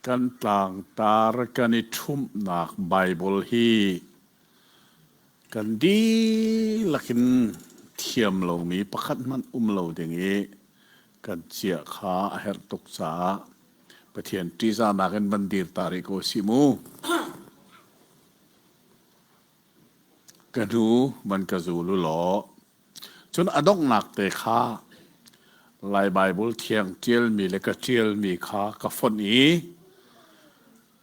กันต่างตารกันนิทุ่มนักไบเบิลฮีกันดีลักินเทียมเหล่ามีประคัดมันเหล่าอย่างนี้กันเจียขาเฮรตุกษาประเทียนที่จะนักันบันดีตาริโกซิมูกันดูมันกระจูลุหลอจนอดงหนักเตะขาลายไบเบิลเทียงเจียลมีเล็กเจียลมีขากับฝนนี้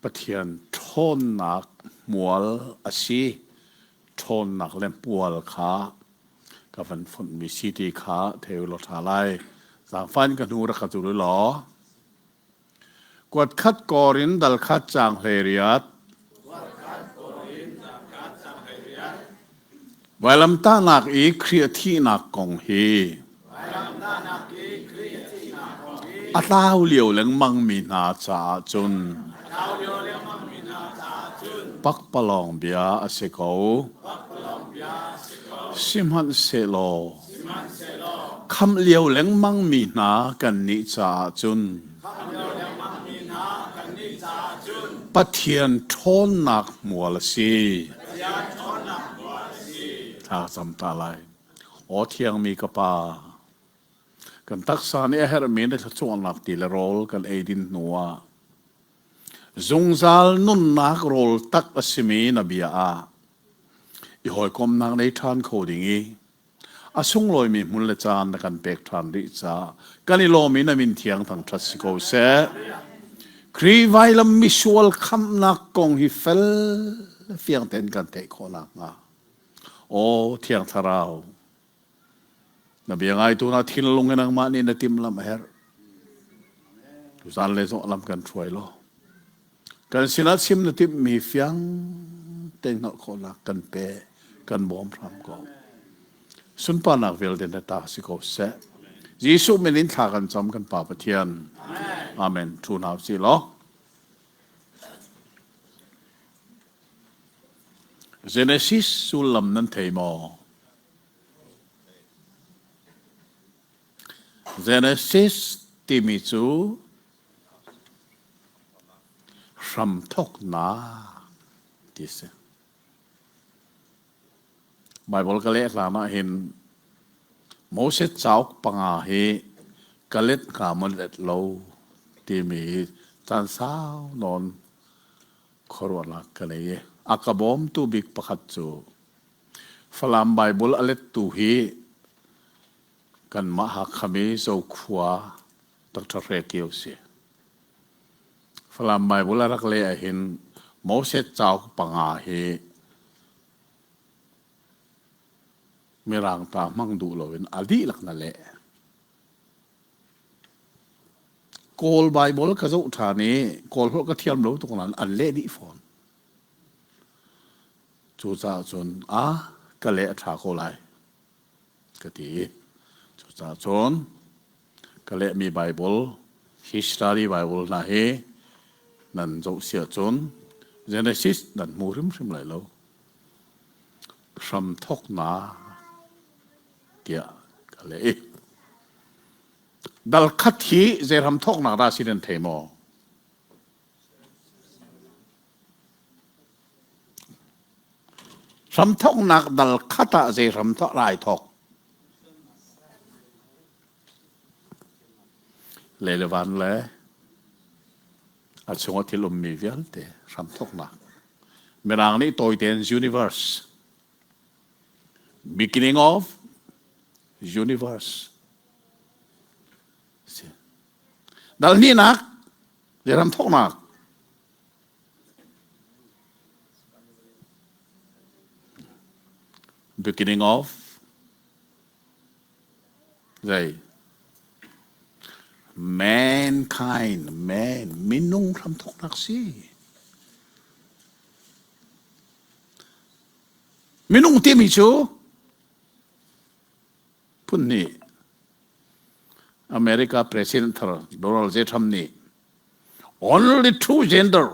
ประเทียนทนหนักมัวอาชีทนหนักเล่มปัวขากับฝนมีชีตีขาเทวโลทาไลสางฟันกันดูรักจุลุหลอกวดคัดกอรินดัลคัดจางเฮริยัตไวลำตาหนักอีเครียที่หนักกองเฮอาตาเหลียวเหลงมังมีนาจ่าจุนปักปลองเบียอาเสกเอาสิมันเซโลคำเหลียวเหลงมังมีนากันนิจ่าจุนปะเทียนทนหนักมัวละสีถ้าสำตาไลโอเทียงมีกระปากันตักษาเนี่ยเฮรมีนได้ช่วงหลักตีละโรลกันเอดินนัวจงซาลนุ่นนักโรลตักอสิมีนบีอาอีหอยกอมนางในทานโคดิงีอาซุงลอยมีมุลจานกันเปกทานริจ้ากันอีโลมีนามินเทียงทางทัศโกเซครีไวลมิชวลคำนักกงฮิเฟลเฟียงเต็นกันเตะโคนักมาโอเทียงทาราวนับยังไงตัวนาทินลงกันนังมานี่นาติมลำเฮร์ทุสานเลยส่งลำกันช่วยโลกันสินัดซิมนาติมมีเฟียงเต็งนักคนละกันเปกันบอมพรำก็สุนปานักเวลเดนตาสิโกเซยิสุเมนินทากันจำกันป่าปะเทียนอาเมนทูนาวสิโลเจเนซิสสุลัมนันเทโมGenesis timicu ramthok na tise Bible kale lama hin Moses chauk panga he kalet ka molet lo timi tan sao non khorwala kale ye akabom tu big pakhat chu falam Bible alet tu hiกันมหาคมีโซขวาตักทะเลเกี่ยวเสียฝรั่งใบบุลรักเล่เห็นโมเสสเจ้าปังอาเฮมีร่างตามั่งดูเราเป็นอดีตหลักนั่นแหละโกลใบบุลกระจุฐานีโกลพวกกระเทียมเราตรงนั้นอันเล่ดิฟอนจูจ่าจนกะเละถาโคไลกะทีจาจนก็เลยมีไบเบิล history ไบเบิลนะเฮนั่นจะเสียจน Genesis นั่นมูริมริมเลยแล้วคำทกนาเกี่ยก็เลยดัลคัดฮีเจรำทกนาราสิเดนเทโมรำทกนักดัลคัตะเจรำทกลายทกเลเลวันเลยอาจจะว่าที่ลมมีเวลเตะรำทกนักเมื่อรังนี้ตัวเต็น universe beginning of universe ดังนี้นักเดี๋ยวรำทกนักbeginning of ใช่ mankind man มินุ่งทำทกนักสิมินุ่งที่มีชูพุ่นนี่อเมริกาประธานาธิบดีโดนัลด์เจทำนี่ only two gender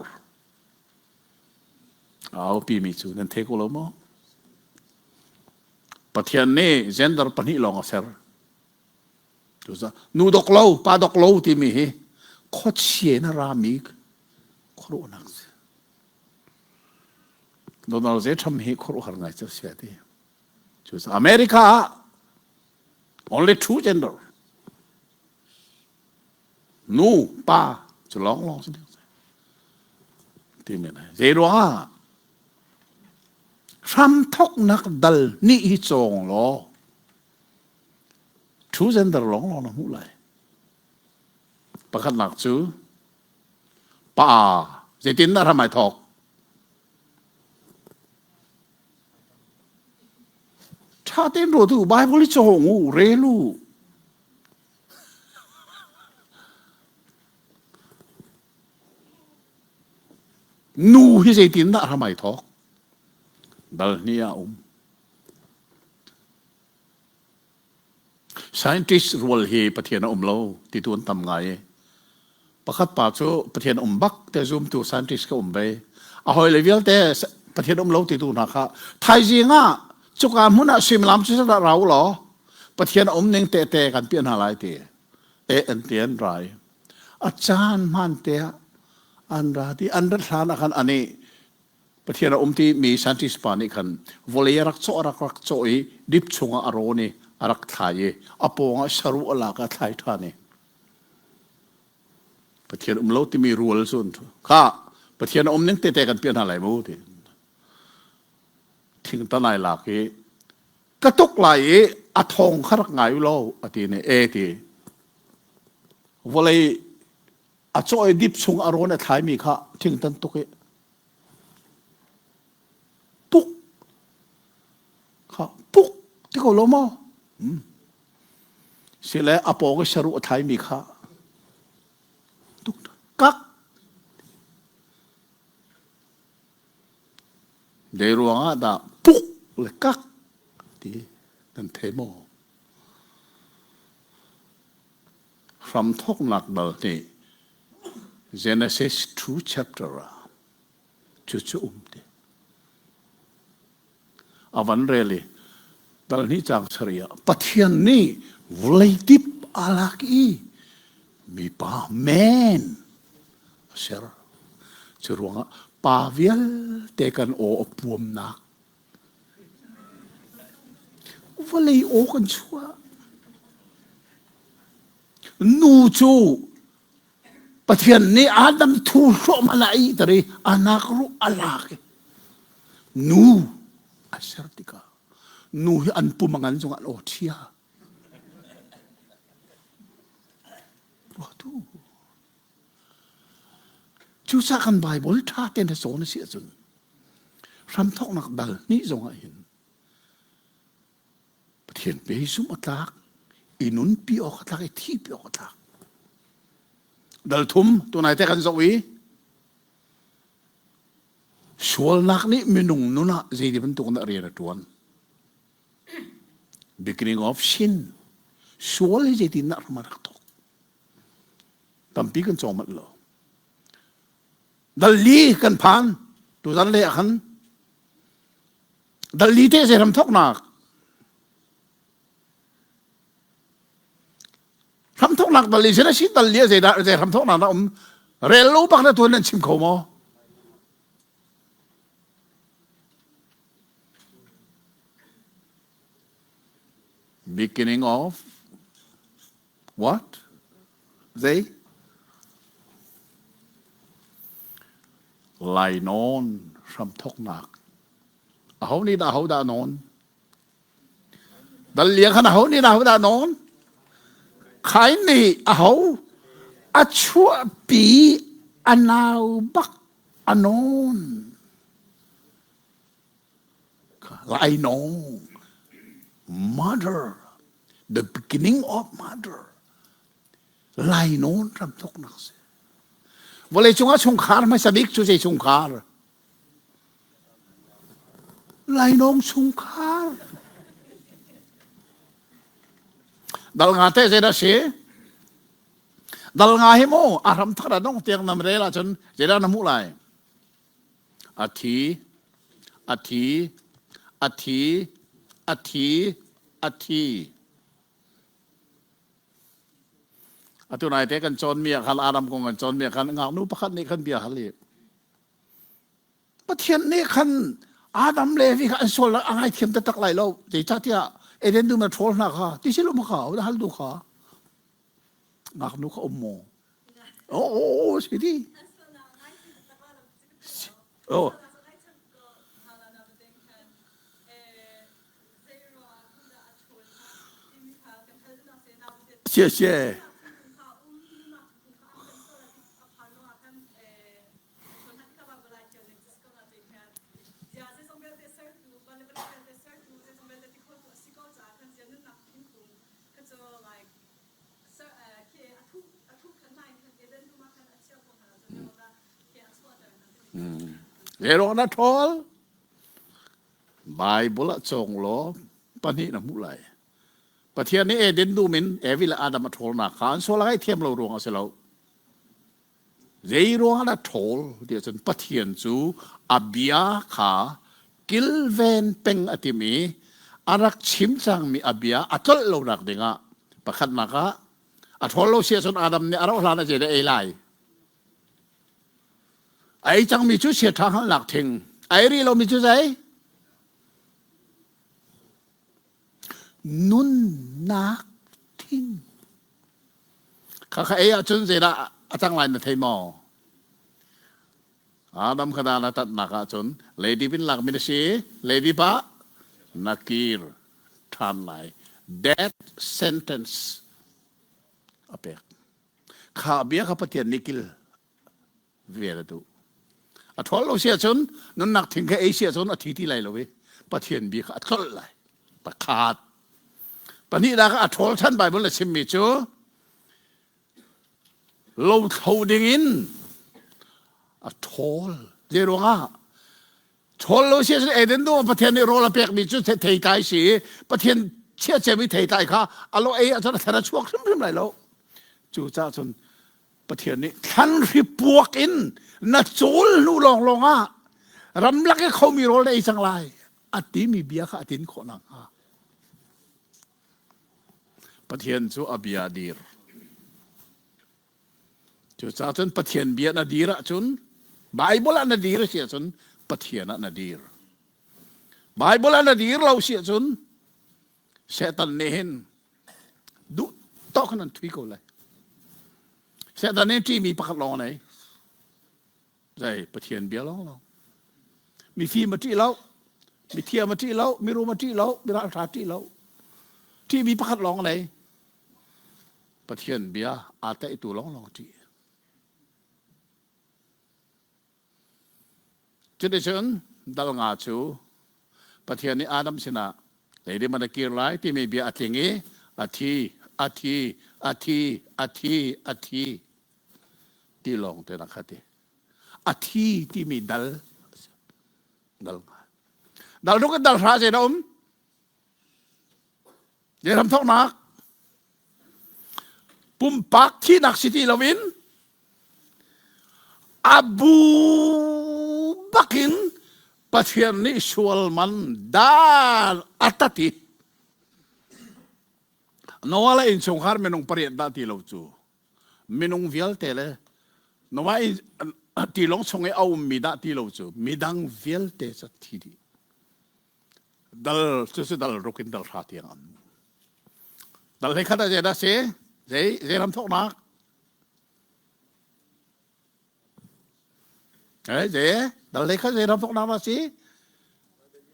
เอาปีมีชูนั่นเทกุลโมประเทศนี้ gender ปนิลองเสร์นูดกเล่าปาดกเล่าที่มีโคตรเชียนรามิก ruột nặng Donald J Trump hi khổ har ngai chau sia ti chu America only two gender nu pa chu long long sin ti me na je ro a Trump thok nak dal ni hi chong lo two gender long long na mu lai pakhat nak chu pa je tin na ramai thok cha tên rồi tu Bible cho ngủ rê lu nu hi dây tin đã mày thọ dal nia scientist role hi pathian lo ti tuan tam ngai pakhat pa chu pathian bak te zoom tu scientist ka be a hoi level te pathian lo ti tu na kha thai jinga chúc à muốn là xem làm chứ đã rau lỏ, bắt hiện ông nên tệ tệกันเปลี่ยนอะไรเตะเตะอันเตียนไรอาจารย์มันเตะอันราที่อันรัฐานกันอันนี้bắt hiện ôngที่มีสันติสปานิกันวลีรักโซรักโซอีดิบชงอารมณ์นี่รักไทยอปองสรุอลากาไทยท่านี่bắt hiện ôngเล่าที่มีรูลส่วนข้าbắt hiện ông nênเตะกันเปลี่ยนอะไรมูทีทิ้งตาไหนหลักเอกระตุกไหลอาทองขรักไงอยู่แล้วอาทีนี้ทีวันเลยอาจอยดิบชงอารมณ์ในไทยมีค่ะทิ้งตันตุกปุ๊กค่ะปุ๊กที่เขาล้มอ่ะเสร็จแล้วอาปองก็สรุปไทยมีค่ะตุกกักเดี๋ยวรู้ว่าด่าปุ๊กเลยกักที่นั่นเทโมคำทอกหนักเบลนี่ Genesis 2 chapter จู่ๆที่อาวันเรลีตอนนี้จากเฉลียปะเทียนนี่วลัยดิบอะไรกีมีป่าแมนเชื่อจะรู้ว่าป่าเวียลเตกันโอปวมนักว่าเลยโอกันชัวนูจูปะเทียนนี่อาดัมทูโรมาลายตรีอนาครุอลากนูอาเซอร์ติกานูอันปุมังันจงอันโอเทียว่าดูจูสักันไบเบิลท่าเต้นโซนเสียจนรำทอกนักดัลนี่จงเห็นประเทศเบซุมตักอินุนปีออกตักที่ปีออกตักดัลทุมตัวไหนแต่กันสวีชวลนักนี่มีนุ่งนุ่นอะจีดีเป็นตัวนักเรียนตัวนั้น beginning of sin ชวลให้จีดีนักมารักทอกตั้มปีกันจอมัดเลยดัลลีกันผ่านตัวดัลเล่ขันดัลลีเตะเสรำทอกนักรำทอกนักดัลลีเสร็จสิดัลลีเสร็จรำทอกนักนะเรลลูปักนะตัวนั้นชิมเขาโม beginning of what theyไหลนอนรำทอกนักเขานี่ด่าเขาด่านอนดัลเลียขนาดเขานี่ด่าเขาด่านอนใครนี่เขาอัชวปีอันาวบักอันอนไหลนอน mother the beginning of mother ไหลนอนรำทอกนักวันเลยจงอาชงคาร์ไม่สบิกช่วยชงคาร์ไล่น้องชงคาร์ดัลงาเตเจดาเชดัลงาเฮโมอารมณ์ทาราน้องเตียงนำเรล่าจนเจดานามุไลอาทิอาทิอาทิอาทิอาทิอาตุนายเตกันจนเมียขันอาดัมกงกันจนเมียขันงานูประคันนี่ขันเบียขันเลย ประเทศนี้คันอาดัมเลวีคันโซลอะไรเทียมตะตักไหลเราเดี๋ยวที่เอเดนดูมาโทรนักค่ะที่ชิลุมาเขาแล้วฮัลดูค่ะนักนุกอมโมโอ้สิดีโอ้谢谢。เรื่องนั้นทอลไบเบิลจงล้อปนินะมุไลประเทศนี้เอเดนดูมินเอวิลอาดามาทอลนักขานโซลาให้เทียมเรารวงเอาเสียแล้วเรื่องนั้นทอลเดี๋ยวจนประเทศจูอับยาขากิลเวนเป็งอติมีอารักชิมจังมีอับยาอัตลเราหนักเด้งะประคันนักะอัตลเราเสียจนอาดัมเนี่ยอารักลานะเจเดเอไลไอ้จังมีชุดเสียทางหลักทิ้งไอ้รีเรามีชุดไหนนุ่นนักทิ้งข้าเอ๋จุนเสดาจังไรนะเทมออาดัมขนาดนั้นตัดนักจุนเลดี้เป็นหลักมิดชีเลดี้ปะนักกีรทันไหน death sentence apaข้าเบียข้าปฏิญาณนิกิลเวียร์ดูอัทวลเราเสียจนนั่นนักถึงแค่เอเชียจนอาทิตย์ที่ไรเราเว้ยปฏิญาณบีข้าอัทวลไรประคาดปณิดาก็อัทวลท่านไปบนละชิมมิจูเราเขาดึงอินอัทวลเจรวงะทวลเราเสียจนเอเดนดูปฏิญาณในโรลเปียกมิจูเทย์ไตสีปฏิญาณเชื่อเจมิเทย์ไตข้าอัลโลเออาจารย์ธนาช่วงขึ้นไรเราจู่จ้าจนประเทศนี้ท่านริบวกอินนัดจูลนู่ลองอ่ะรำลักให้เขามีโรลได้สังไรอัติมีเบียค่ะอัตินขนังอ่ะประเทศจูอับยาดีร์จู่จ้าจนประเทศเบียนาดีระจนไบเบิลนาดีระเสียจนประเทศนาดีร์ไบเบิลนาดีร์เราเสียจนเซตันเนหินดูโต๊ะขนาดทวีโกเลยเสร็จตอนนี้ที่มีประคับลองไหนใช่ประเทียนเบียร์ลองมีฟีมาที่เรามีเทียมาที่เรามีรูมาที่เรามีราชาที่เราที่มีประคับลองไหนประเทียนเบียร์อาจจะตัวลองที่จุดเด่นดัลงาชูประเทียนนี้อาดัมชนะแต่ที่มันกีฬาที่มีเบียร์อาทิงี้อาทิที่ลองเตนักขัดอาทิที่มีดัลรู้กันดัลราเจนะเดี๋ยวทำท้องนักปุ่มปักที่นักสิทธิลวินอบูบักินประเทศนี้ชวลมันดาอัตติNawala in sungkar menung pariat da tilaw tu. Menung vial tele. Nawala in tilong sungai au mida tilaw tu. Midang vial te sa tidi. Dal susu dal rukin dal hati yang an. Dal hekata jeda se. Ram tok nak. Dal hekata ram tok nak si.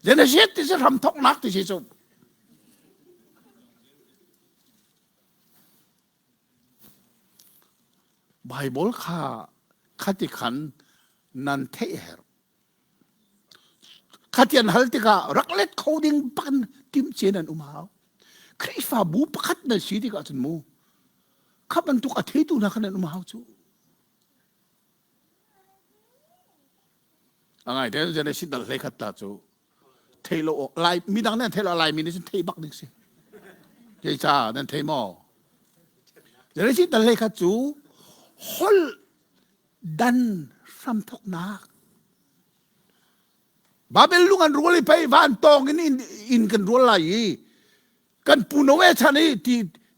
Jena shit ti se ram tok nak ti si so.ไบเบิลข้าติขันนันเทเฮร์ข้าที่อันฮัลติการักเล็ดเขาดิ้งปันทิมเจนันอุมาคริฟาบูปขัดนันสีติกาจนมูข้าบรรทุกอาทิตย์นักนันอุมาจูอะไรเดี๋ยวจะได้สิดัลเลขัดตาจูเทโลไลมีดังนั้นเทโลไลมีนี่ฉันเทบักนึกสิเจ้าจ้านั่นเทมอจะได้สิดัลเลขัดจูฮอลดันซ้ำทกนักบาเบลลุงันรัวเลยไปวานตองอินกันรัวไหลกันปูนเวชันนี่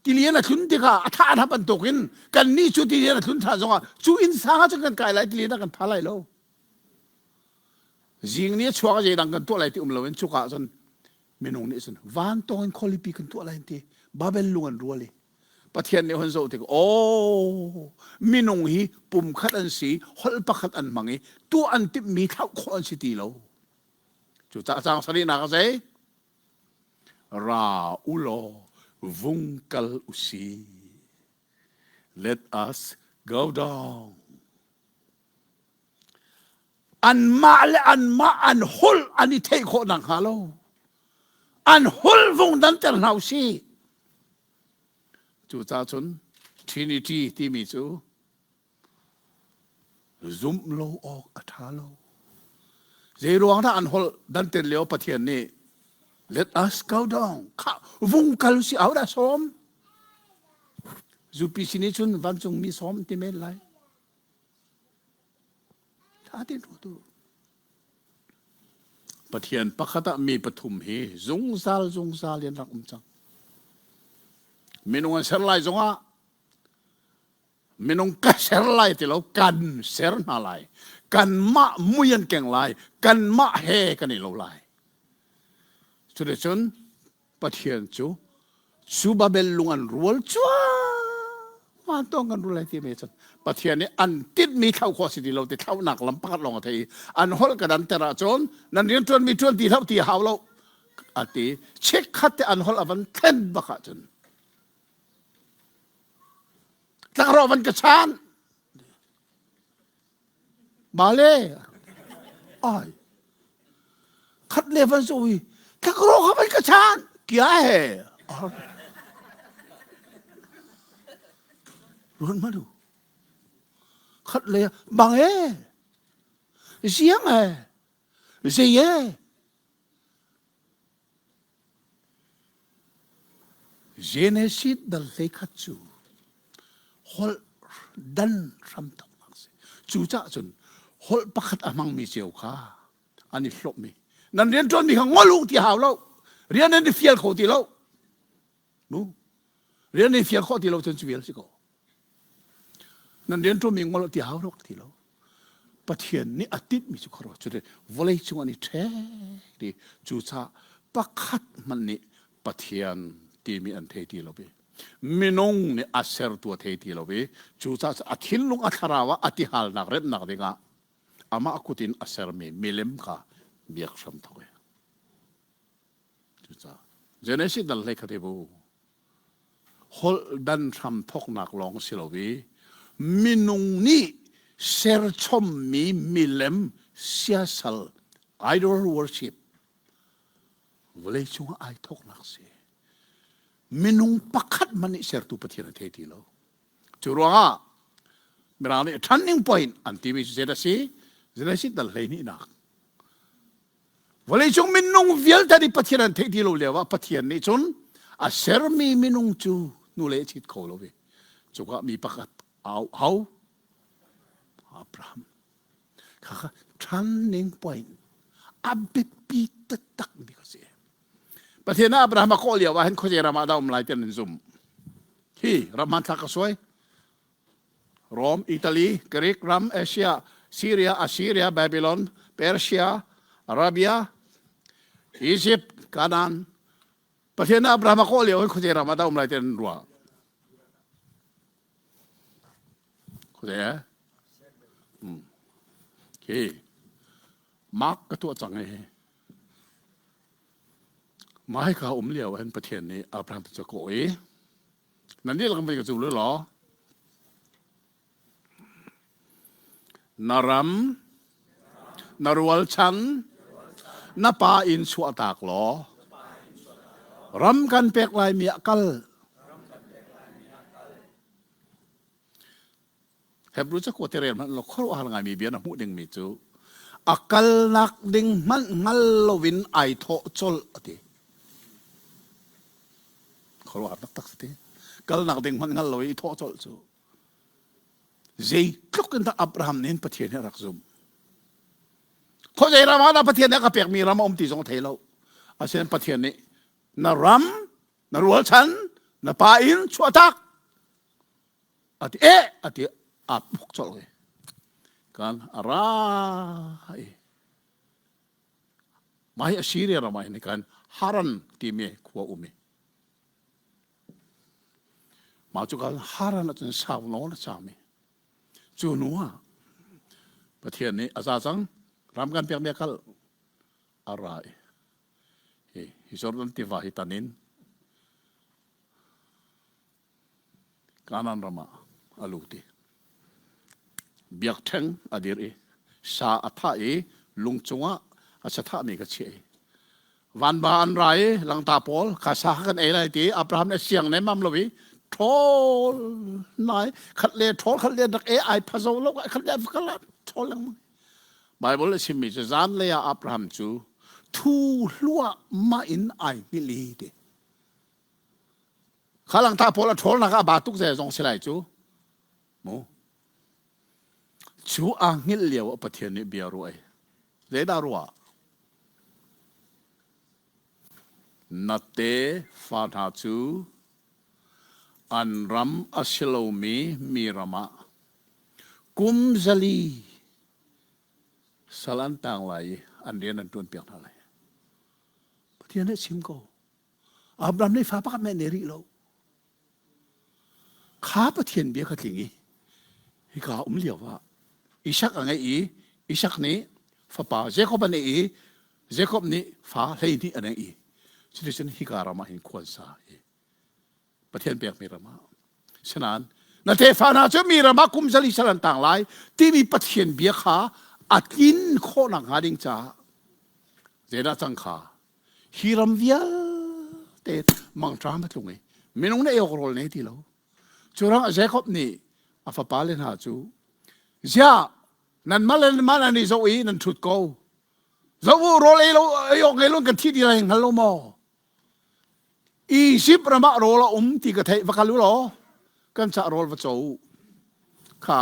ที่เลี้ยงนักทุนที่ข้าท่าทับันตกินกันนี่ชุดที่เลี้ยงนักทุนท่าจงอ่ะชูอินสางจังกันกายไหลที่เลี้ยงกันท่าไหลแล้ว จิงนี้ชัวร์จะดังกันตัวอะไรที่เราเป็นชุกะจนเมนงนี่สิวันตองคอลิปีกันตัวอะไรที่บาเบลลุนรัวเลยประเทศนี้คนโซ่ที่โอ้เมนงฮีปุ่มขัดอันสีฮอลปักขัดอันมังฮีตัวอันที่มีเท่าคนสิตีเราจุดจ้างสรีนักเซ่ราอุโลวุงกัลอุซี let us go down อันมาและอันมาอันฮุลอันนี้เทโคนังฮาโลอันฮุลวงดันเตอร์นาวซีจู่จ้าชนทีนิทีที่มีจูซุมโลออกอัฐาโลเจรวงถ้าอันฮุลดันเตอร์เลี้ยวประเทศนี้ let us go down ข้าวงกัลซีเอาได้ซ้อมจูปิชินิชุนวันจงมีซ้อมที่เมลไลถ้าที่รู้ตัวประเทศปะขัดมีปฐุมเฮจงซาลเรียนรักจังมีนงเซอร์ไลจงอ่ะมีนงกัเซอร์ไลที่เรากันเซอร์นาไลกันมะมุยันเก่งไลกันมะเฮกันนี่เราไลสุดท้ายจนประเทศจูบาเบลลุงอันรัวจ้าวันต้องกันรู้อะไรที่ไม่จนประเทศนี้อันติดมีเท่าข้อสิทธิเราแต่เท่าหนักลำพัดลงทีอันฮอลกระดันแต่ละจนนั่นเรียนจนมีจนที่เท่าที่หาวเราอันที่เช็คคัดแต่อันฮอลวันเท่นบักจนตั้งรอวันกระชานมาเลยอ้ายคัดเลวันสุยตั้งรอเขาวันกระชานกี่อะไรรุนมาดูขัดเลยบางเสียงเสียเจเนซิดดัลเลขัดจูฮอลดันรำตักนักสิจูจ้าจนฮอลปักขัดอามังมีเจียวข้าอันนี้หลบมีนั่นเรียนจนมีข้างงอลูกที่หาวเราเรียนนั่นที่เฟียลโคที่เรานู้เรียนในเฟียลโคที่เราจนชีวิตสิก็นั่นเรียนตัวมีงอลที่หาวรกที่เราประเทศนี้อาทิตย์มีจุกรอจุดเดียววอลเลย์จงอันนี้แท้ดิจูจ้าปักขัดมันนี่ประเทศที่มีอันเทที่เราไปมินงเนี่ยอาเซอร์ตัวเทที่เราไปจูจ้าอาทิตย์ลุงอัธราวะอาทิตย์ฮัลนักเร็บนักเด็กอามาคุตินอาเซอร์มีเลมค่ะเบียกชมทั้งหมดจูจ้าเจเนซิดัลเลคเทบูฮอลดันทำทกนักลองสิเราไปมินงนี่เซอร์ชมมีเลมเสียสัลไอดอลวอร์ชิปวเลยช่วงไอทกนักเสียมินงปักขัดมันนี่เซอร์ตุปฏิรัติที่เราจุรัวเมื่อเนี่ย turning point อันที่มีเจตสิดัลเลยนี่นักวเลยช่วงมินงวิลต์ที่ปฏิรัติที่เราเรียกว่าปฏิรัตินี่จนอาเซอร์มินงจูนู่เลยชิดเขาเราไปจุกมีปักขัดเอาอับราฮัมข้า turning point อับปีตตักนี่ก็เสียประเทศนั้นอับราฮัมก็เรียกว่าเห็นเขาจะรามาดาวมลายเต็นซุ่มที่รามาทักสวยโรมอิตาลีกรีกรัมเอเชียซีเรียอัสซีเรียบาบิลอนเปอร์เซียอาระเบียอียิปต์กานันประเทศนั้นอับราฮัมก็เรียกว่าเขาจะรามาดาวมลายเต็นรัวเข้าใจไหมโอเคมาร์กก็ตัวจังไงมาให้เขาเลี้ยวเห็นประเทศนี้อับราฮัมจะโกยนั่นนี่เราไม่กระจุเลยหรอนารำนารวลชันนาปาอินชัวตากหรอรำกันเปกลายมีอักลเห็บรู้จักว่าเทเรนมันเราข้ออะไรมีเบียนะมุดิงมีจูอักลนักดิงมันงัลลวินไอโทจลติข้อว่านักตักสติกัลนักดิงมันงัลลวินโทจลจูเจทุกคนที่อับราฮัมเนี่ยประเทศนี้รักซุ่มเขาใจรามาดาประเทศนี้ก็เปียกมีรามาตีสองเทเราอาเซียนประเทศนี้นารำนารวลชันนาปาอินชัวตักอติอับพวกจลเลยกันอะไร mai Assyria ramai ni kan Haran ti me khua umi ma chu kan Haran atun sau no na chami chu nuwa pathian ni azazang ram kan piak mekal arai hi sordan ti va hitanin kanan rama aluti biak theng adir sa atha lungchunga asatha mi ka che van ba an rai lang ta pol ka sa kan ei lai ti Abraham ne siang ne mam lowi thol nai khat le thol khat le dak ai phazo lo khat le khala thol lang Bible sim mi zan le ya Abraham chu thu lua ma in ai mi li de khalang ta pol thol na ka ba tuk ze jong silai chu mo chú a ngil liao pathian ni bia ruai le da ruwa na te fa tha chu an ram asilomi mirama kum zali salan tang lai an rian an tun piak tha lai pathian ni sim ko Abraham ni fa pa me ne ri lo kha pathian bia kha tlingi hi ka liao wa Ishak ang Ishak ni fa pa Jacob ni Jacob ni fa lei ni an i situation hikarama hin kwan sa pathian pek mi rama sanan na te fa na chu mi rama kum zali salan tang lai ti mi pathian bia kha atin kho na ngading cha zeda chang kha hiram vial te mang tra ma tlungi minung na yok rol ne ti lo churang Jacob ni afa pa len ha chu Zia nan malan ni zo nan thut ko zo ro le lo yo nge lo kan thi di lai ngal lo mo Egypt rama ro lo ti ka thai vakalu lo kan cha rol va chou kha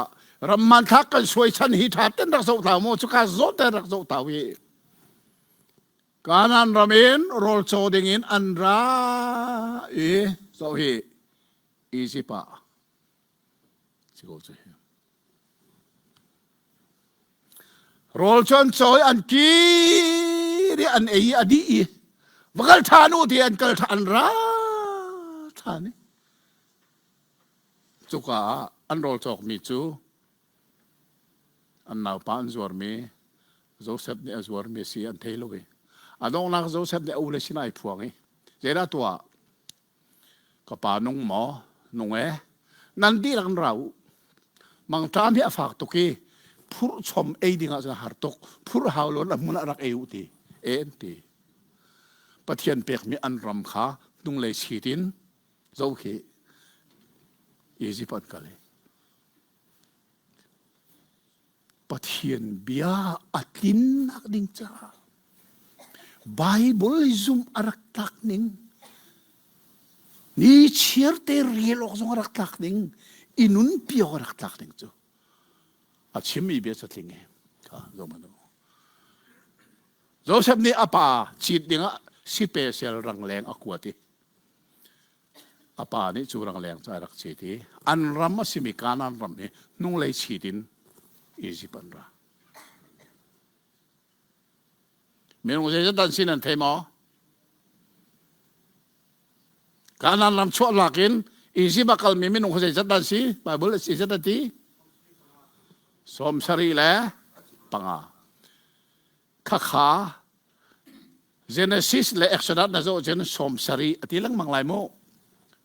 ramman thak kan soi chan hi tha ten rak zo ta mo chu ka zo ten rak zo ta wi kanan ramen rol cho ding in an ra zo hi Egypt pa chi go che Rol chon choi an ki ri an ei adi vakal thanu ti an kal than ra thani chuka an rol chok mi chu an naw pan zuar me Joseph ne azwar me si an thelo ge adong nak Joseph ne ule sinai phuang e zera tua ka pa nung mo nung nan di ran rau mang tam hi afak to ki phur chom ei dinga cha hartok phur haulon amuna rak eu ti ti pathian pek mi an ram kha tung le chitin zo khi Egypt kale pathian bia atin nak ding cha Bible zoom arak tak ning ni chierte rielok zong arak tak ning inun pio arak tak ning chu 아침이 비해서 팅해 가 너무나 조셉 니 아빠 치딩아 시페셜 랑랭 아쿠아티 아빠 니 주랑랭 자락 치티 안람마 시미카난 람니 농레이 치딘 이지반라 메롱제자 단신은 테모 가난람 초락인 이지바칼 미미농 호제자 단시 바이블 시자다티 som sari le panga khakha Genesis le Exodus na zo jen som sari ati lang manglai mo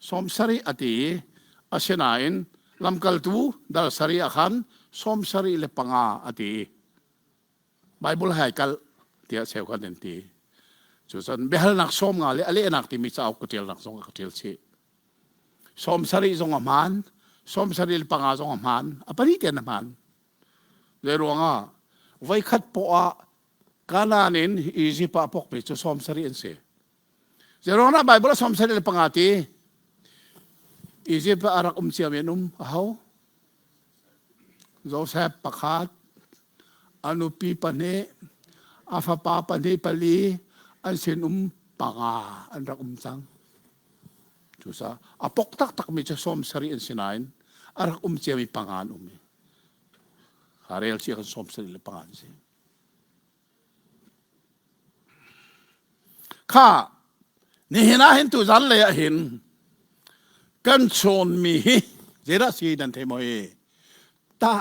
som sari ati asenain lamkal tu dal sari akhan som sari le panga ati Bible hai kal tia seu kan den ti chu san behal nak som nga le ale nak ti mi chau ko tel nak song ka tel chi som sari zong aman som sari le panga zong aman apani ten aman Lerunga, vai khat po a kananin easy pa pok pe cho som sari en se. Lerunga Bible som sari le pangati. Easy pa arak siamenum ahaw. Joseph pakhat anupi pane afa pa pane pali an sinum panga an rak sang. Chusa apok tak mi cho som sari en sinain arak siami pangan umi. Harel siya kan som sari le pangan si. ข้านี่นะเห็นตุจันเลยเห็นกันชนมีเจระสีดันเทมอยตา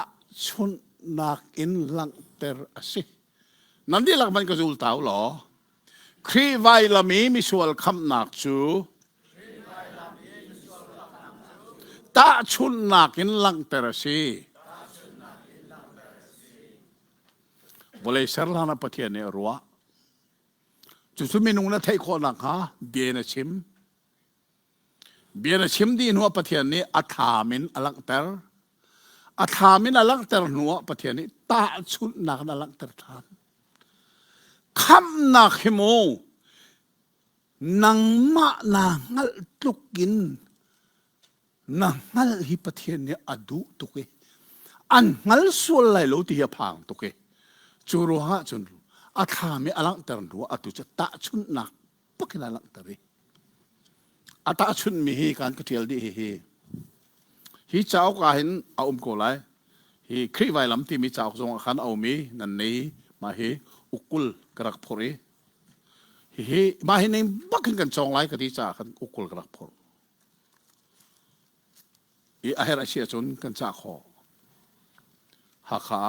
ชนนักอินลังเตอร์สินั่นที่หลักมันก็จูลเต่าหรอครีไวลามีส่วนคำนักจูตาชุนนักอินลังเตอร์สิboleh serlana patian ne ruwaจุมินุงนะไทยคนนักฮะเบียนชิมดีนัวpatianนี้อัฐามินอลังเตอร์อัฐามินอลังเตอร์นัวpatianนี้ตาชุนนักอลังเตอร์ทานคำนักหิโมนังมะนังลตุกินนังลฮิpatianนี้อดุตุกอันงัลส่วนไหลโลที่ยาพังตุกจูรุฮะจุนอาธามีอลังเตอร์นัวอตุจะตาชุนนักปักอลังเตอร์อาตาชุนมีฮีการกุเทียลดีฮีเจ้าก็เห็นเอาโกไลฮีครีไวลำที่มีเจ้าทรงขันเอามีนั่นนี้มาฮีอุกุลกระพรีฮีมาฮีนี่ปักกันจองไลกที่จ้าขันอุกุลกระพรฮีอาเฮราเชียจุนกันจ้าขอฮักขา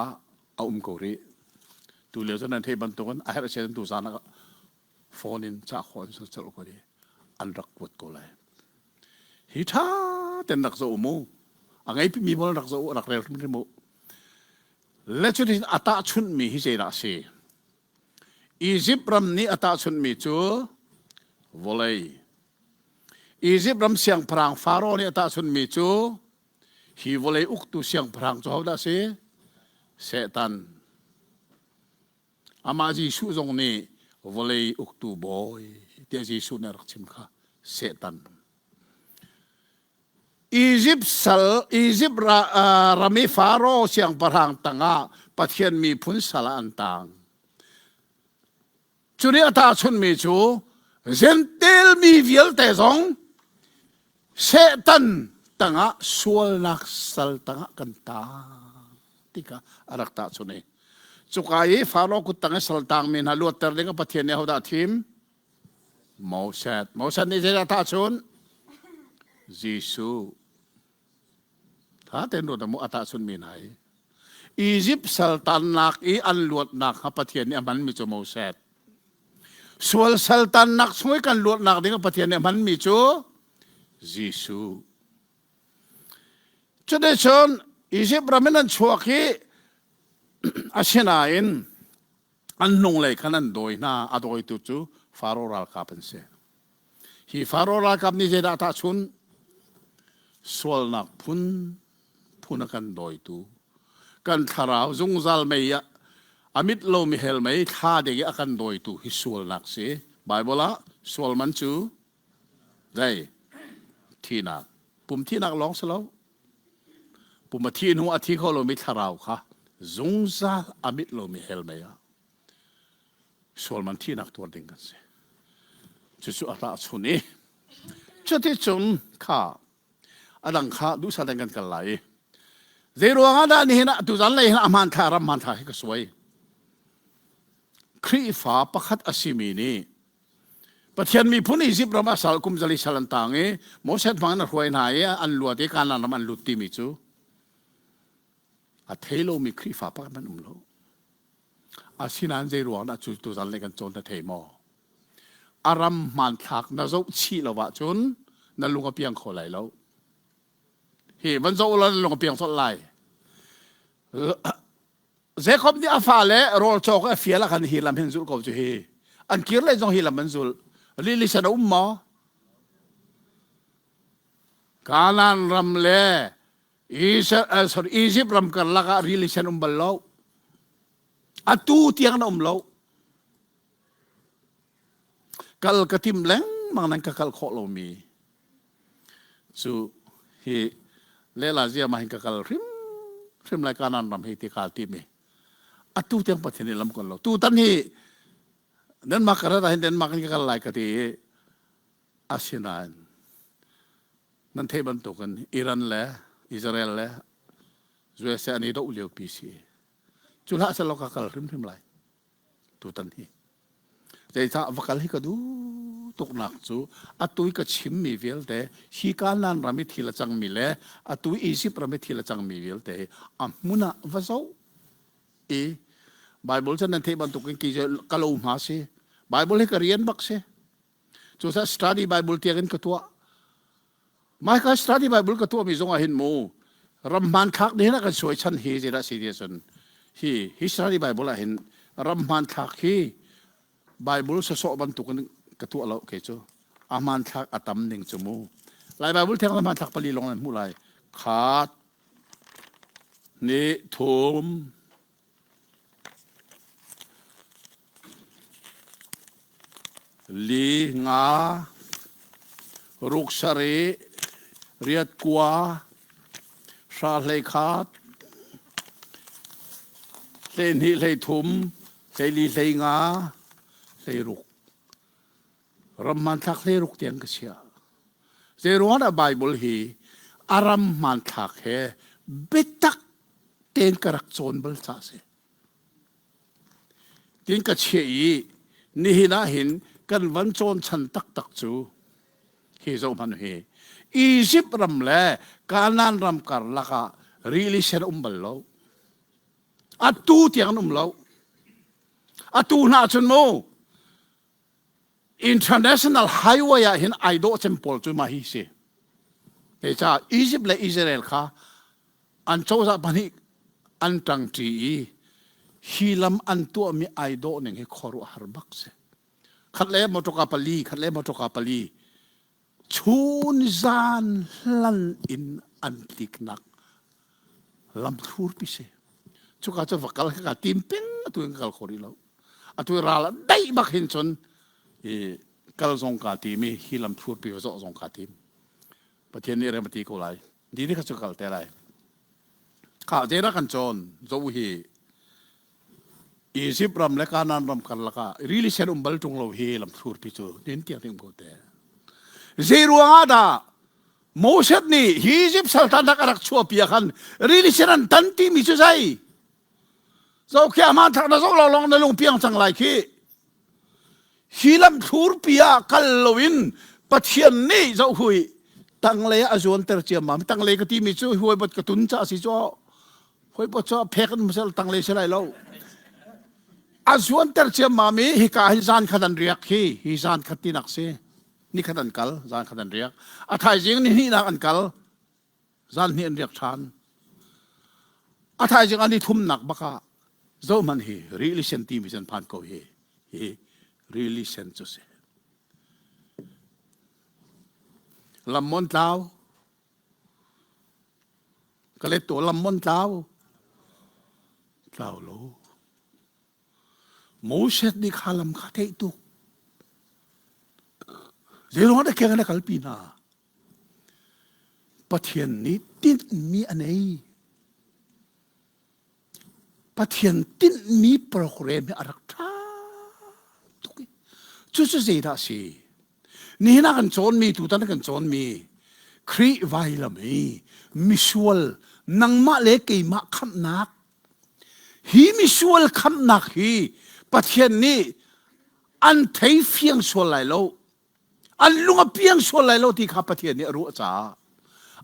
เอาโกรีตูเลี้ยวจนนั้นเทบันตุกันอาเฮราเชียนตูสานะโฟนินจ้าขอสุดจะรู้ก็ดีอันรักวัดก็เลยฮิตาเต็นรักโซมูอังไงพี่มีบอลรักโซรักเร็วมันมูและจุดที่อัตาชุนมีฮิเจราซีอียิปต์รำนี้อัตาชุนมีจูวอลเลยอียิปต์รำเสียงพรางฟาโรห์นี้อัตาชุนมีจูฮีวอลเลยอุกตุเสียงพรางจูเขาได้สิเซตันอามาจีสุจงนี้วอลเลยอุกตุบอยเดี๋ยวจีสุนรักชิมค่ะเซตันอียิปต์รามีฟาโรห์เสียงพรางต่างประเทศมีพุนสละอันต่างจุนี้อัตาชุนมีจูเซนเตลมีวิลเตซองเซตันต่างสวลนักสัลต่างกันตาที่กะอารักตาชุนี้จุกายฟาโรห์กุตังสัลต่างมีนาลวดเตอร์เล็กประเทศเนี่ยเขาได้ทีมโมเสสนี่จะอัตาชุนยิสุถ้าเต็นรู้แต่มุอัตชุนมีไหนอียิปต์สัลตันนักอันลวดนักประเทศนี้มันมีจูโมเสสส่วนสัลตันนักสวยกันลวดนักเด็กประเทศนี้มันมีจูยิสุจุดเด่นอียิปต์เราไม่นั่นชัวร์ที่อาเชนาอินอันนงเลยขนาดโดยน่าอดอยตุจูฟาโรห์ราลคาเป็นเสฮีฟาโรห์ราลคานี่จะได้อัตชุนสวลนักพุนกันโดยตูกันทาราวจงซัลเมียอามิดโลมิเฮลเมียท่าเด็กกันโดยตูฮิสวลนักเสไบเบิลละสวลมันจูได้ที่นักปุ่มที่นักร้องสลาวปุ่มที่หัวที่เขาโลมิทาราวค่ะจงซัลอามิดโลมิเฮลเมียสวลมันที่นักตัวเด็กกันเสจุดอัตราชุนี้จุดที่จุนค่ะอันนั้นข้าดูแสดงกันกันไหลเจรัวกันได้นี่นะดูจันเลยนะอามันทารัมมันทาให้ก็สวยครีฟ้าประคัดอาศิมีนี่ประเทศมีผู้นี้สิบประมาณสัลกุมจลิสัลันตังเอโมเสสฟังนั้นรวยนายอันลวดที่การนั้นมันลุติมิจูอัฐเฮโลมีครีฟ้าประคัดมันโลอาศินันเจรัวนะจุดดูจันเลยกันจนแต่เทมออารัมมันทักนะเจ้าชีละวะจนนั่นลุงก็เพียงขอไหลแล้วเฮ้วันโจเราลงเพียงสลายเจ้าคบที่อาฟาเล่โรลโจก็เฟียละกันฮิลามเห็นจุลก็จะเฮอันคิดเลยจงฮิลามมันจุลลิฉันอุ้มมอการนันรำเล่อียิปต์รำกันละก็ลิฉันอุ้มบัลลาวอัตูเตียงนั่นอุ้มลาวกัลกติมเล้งมังนั่นก็กัลโคโลมีซูเฮเลลาเซียมาหินกัลริมรายการนั้นรำให้ที่ขาติมีอัตุเตียงประเทศนี้ลำกันเราตูตันฮีนั่นมากระดาษเห็นนั่นมากันกัลไลกติอาเซียนนั่นเทบันตุกันอิรันเล่อิสราเอลเล่ยูเอสเอนี่ดูเลี้ยวปีซีจุลาสโลกัลริมไรตูตันฮี ใจถ้าวักให้ก็ดูตกหนักจูอัตุยก็ชิมมีเวลแต่ฮีการนั้นรามิทีละจังมีเล่อัตุยอีสิบรามิทีละจังมีเวลแต่มุนะวะเจ้าไบเบิลฉันนั่นเทบันตุกินกี่จะกะลูมาสิไบเบิลให้ก็เรียนบักสิจูซะสตาร์ดี้ไบเบิลเทียกันก็ตัวไม่ก็สตาร์ดี้ไบเบิลก็ตัวมีทรงอาหินมูรำมันทักนี่นะก็ช่วยฉันเฮจิระสิเดียสันฮิสตาร์ดี้ไบเบิลอาหินรำมันทักฮีไบเบิลสะสบันตุกันก็ตัวเราโอเคจูอามันทักอัตมหนึ่งจมูลายไบเบิลเทียงรำมันทักปลีลงนั้นมูลายขาดนี่ถุมลีงารุกสเรเรียดกัวชาเลขาดเลนีเลทุมเลลีเลงาเลรุกรำมันทักเลรุกเตียงกเสียเจรวนไบเบิลฮีอารำมันทักเฮบิตักเตียงกระรักโซนเบลซาเซเตียงกเชียนี่นะเห็นกันวันโจนฉันตักจูเฮโซมันเฮอียิปต์รำเล่การนั่นรำการละกะรีลิเชนบัลโลอัตูเตียงบัลโลอัตูน่าจนโม international highway เห็นไอโดเทมเพลจูมาฮิเซเฮจ้าอียิปต์และอิสราเอลค่ะอันโจซาปนิอันตังทีฮิลัมอันตัวมีไอโดหนึ่งให้คอรุฮาร์บักเซขัดเล่มอตกาปลีขัดเล่มอตกาปลีชูนจานลันอินอันติกนักลำทูร์พิเศษชุกอาจจะวักกัลกับทีมเป็นตัวเองกัลขอริลาวตัวราลได้บักเห็นชนกัลซงกาทีมีฮิลำทูร์พิเศษซงกาทีมประเทศนี้เรื่องปฏิโกไลดีนี่เขาชุกกัลแต่ไรข้าเจรักันชนโจฮีอีสิบรำและการนั้นรำกันละก็รีลิเชนบัลจงเราเฮลำทูร์พิจูเดินเตียงถึงโบเตเจรัวอาดาโมเสสนี่อียิปต์สัลตันนักรักชัวเปียกันรีลิเชนตันทีมิจูใจเจ้าแค่มาทักนะเจ้าเราลองในลงเปียงจังไรขี้ฮิลำทูร์เปียกัลโลวินปัทยันนี่เจ้าหุยตั้งเลยอาจวนเตอร์เจียมมาตั้งเลยก็ที่มิจูหุยบัดกระตุนจ้าสิจ้าหุยบัดจ้าเพกันมุสลิมตั้งเลยเสร็จแล้วอาจวนเตอร์เจียมมามีฮิกาฮิซานขัดันเรียกขี้ฮิซานขัดตินักเซนี่ขัดันกัลจานขัดันเรียกอาทัยจริงนี่นักอันกัลจานนี่อันเรียกชานอาทัยจริงอันนี้ทุ่มหนักบักะเจ้ามันเฮรีลิเซนตีมิจันพันเขาเฮรีลิเซนจุเซลำมอนเท้าก็เลยตัวลำมอนเท้าโลโมเสสนี่ข้าลำข้าเทตุเรื่องอะไรกันนะกัลปีนาประเทศนี้ติดมีอันไหนประเทศติดมีโปรแกรมอะไรท่าทุกจุดเสียดายสินี่นักกันโจนมีทุกท่านกันโจนมีครีไวละมีมิชวลนังมาเล็กมาคำนักฮีมิชวลคำนักฮีประเทศนี้อันไทยเฟียงส่วนไหลโลอันลุงเพียงส่วนไหลโลที่ข้าประเทศนี้รู้จ้า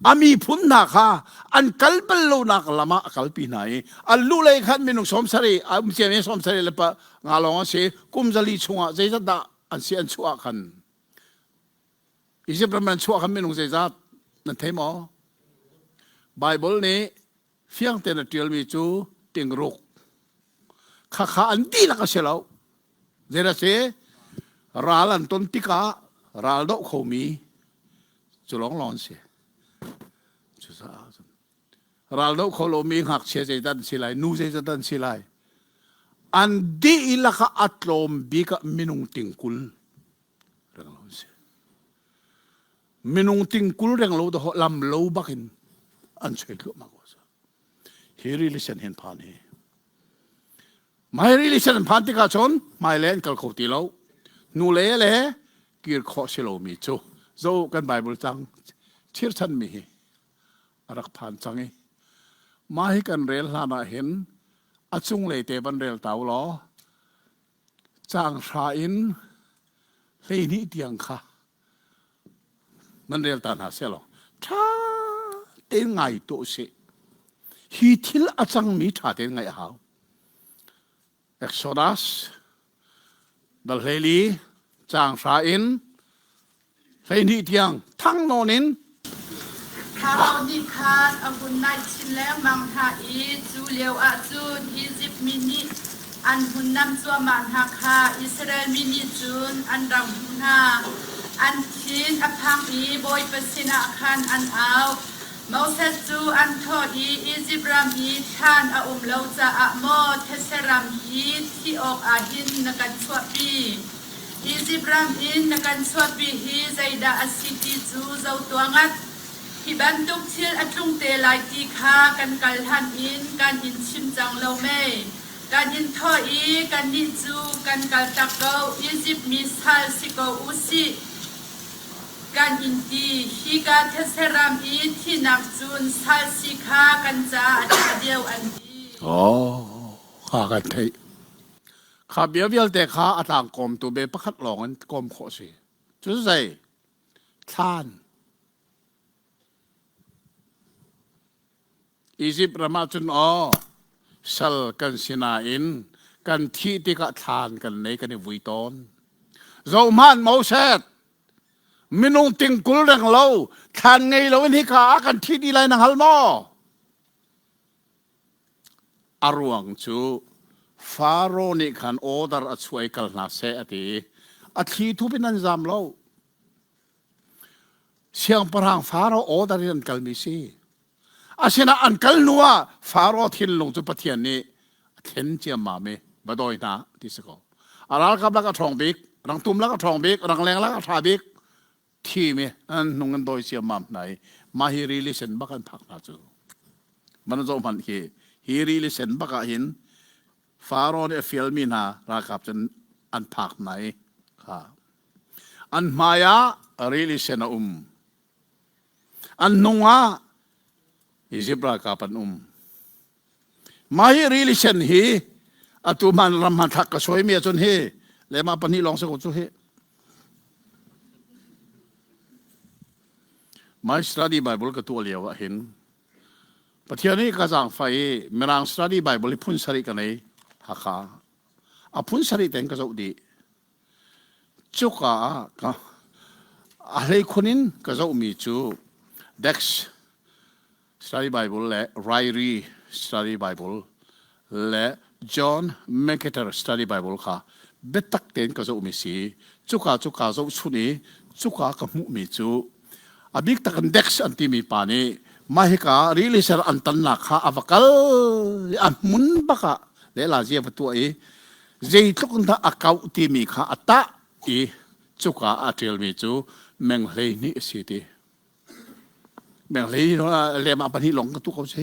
อามีพุนนักฮะอันกัลเปลโลนักละมากัลปีไหนอันลูเลยขันมีนุ่งสมสรีอันเสียไม่สมสรีเลยปะงาลองเสียกุมจลีชัวใจจัดดาอันเสียนชัวขันอีสิประมาณชัวขันมีนุ่งใจจัดนั่นเทมอไบเบิลนี้เฟียงเตนเตียลมีจูติงรุกข้าอันดีละก็เสียแล้วเจระเสราลันต้นติการาลดอกเขามีจุลองลอนเสียจุสาราลดอกเขาโลมีหักเสียใจดันสิไลนูใจดันสิไลอันดีละก็อัตลมบีกมินุงติงกุลเรื่องเราเสียมินุงติงกุลเรื่องเราตัวลำเราบักินอันเชื่อลุมากกว่าเฮริลิชันเห็นผ่านเฮไม่รีลิชันพันธิกาชนไม่เล่นกัลโคติโลนูเล่เล่กิร์ขอสิโลมีจูโจกันไบเบิลจังเชื่อฉันมีรักผ่านจังมาให้กันเรลลานาเห็นอาจุงเลยเตบันเรลเตาล้อ จางชาอินเลยนี่เดียงค่ะมันเรียลตานาเสียหรอถ้าเต็งไงตัวสิฮีทิลอาจังมีถ้าเต็งไงหาวเอ็กโซดัสดัลเฮลีจางชาอินเลยนี่เดียงทั้งโนนินถ้าเราดิคาดอาบุญนายชินแล้วมังหาอีจูเลียวอาจูนอียิปต์มินิอันหุ่นนำตัวมันหักหาอิสราเอลมินิจูนอันรังหุ่นหาอันชินอพังอีบอยเปสินาคันอันเอาโมเสสจูอันโทอีอียิปต์รามีท่านอาเลาจะอะโมเทเซรามอีที่ออกอาหินนักันสวดปีอียิปต์รามีนักันสวดปีฮีใจดาอสิกิจูเจ้าตัวงัดที่บรรทุกเชือกอัดลุงเตลายตีขากันกัลทันอินการยินชิมจังเลาเมการยินทออีการยินจูกันกัลตะเกาอียิปต์มิสาลสิโกอุสิการยินดีฮีการเทเซรามอีที่นักจูนซาลสิขากันจ้าอันเดียวอันดีข้ากันเทข้าเบียวแต่ข้าอัตางกรมตัวเบปขัดหลงกรมขอสิจุดใจท่านอียิปต์รามาจุนสัลกันสินาอินกันที่ที่กะทานกันในกันในวิตอนเจ้ามันโมเสสมินุงติงกุลดังเราทานไงเราวันนี้ข้ากันที่ดีไรนังฮัลโมอารวงจูฟาโรนี่ขันโอดาร์ช่วยกันนาเสอติอาทิตย์ทุเป็นนันจำเราเสียงพลังฟาโรโอดารินกัลมิซีอาเชนะอันกัลนัวฟาโรทินลงจุปเทียนนี้เทนเจียมาเมบดอยนะที่สกออารากับลักกระทองบิกรังตุมลักกระทองบิกรังแรงลักกระทาบิกที่เมอันนุ่งกันโดยเสียมามไหนมาฮิริลิเซนบักันพักนาจูมันจะมันฮิริลิเซนบักหินฟาโรเนี่ยฟิลมินารากับจนอันพักไหนค่ะอันมายาริลิเซนอันนุ่งอิจิปรากับปันไม่รีลิเชนฮีอตุมันรำมันทักกระสวยเมียจนเฮเลยมาปนีลองสกุลจุเฮไม่สตาดีไบเบิลก็ตัวเลียวเห็นประเทศนี้ก็จังไฟเมื่อรังสตาดีไบเบิลพุ่นสริกันเลยฮักอาพุ่นสริแต่งก็จะอุดีจุกอะไรคนนี้ก็จะมีจูเด็กStudy Bible และ Ryrie Study Bible และ John MacArthur Study Bible ค่ะเบ็ดตักเต็นก็จะอุมิสีจุกาจะชุนี้จุกากับมุมิจูอาบิกตักันเด็กอันที่มีปานีมาให้การีลิเซอร์อันตันนักค่ะอวกาลอันมุนบักะเลลาเจียบตัวเจตุกันท่าอากาศที่มีค่ะอัตตาจุกาอัตเทลมีจูเมงเลยนี่สิทีแบ่งเลยเรียมาปนิหลงกับทุกเขาใช่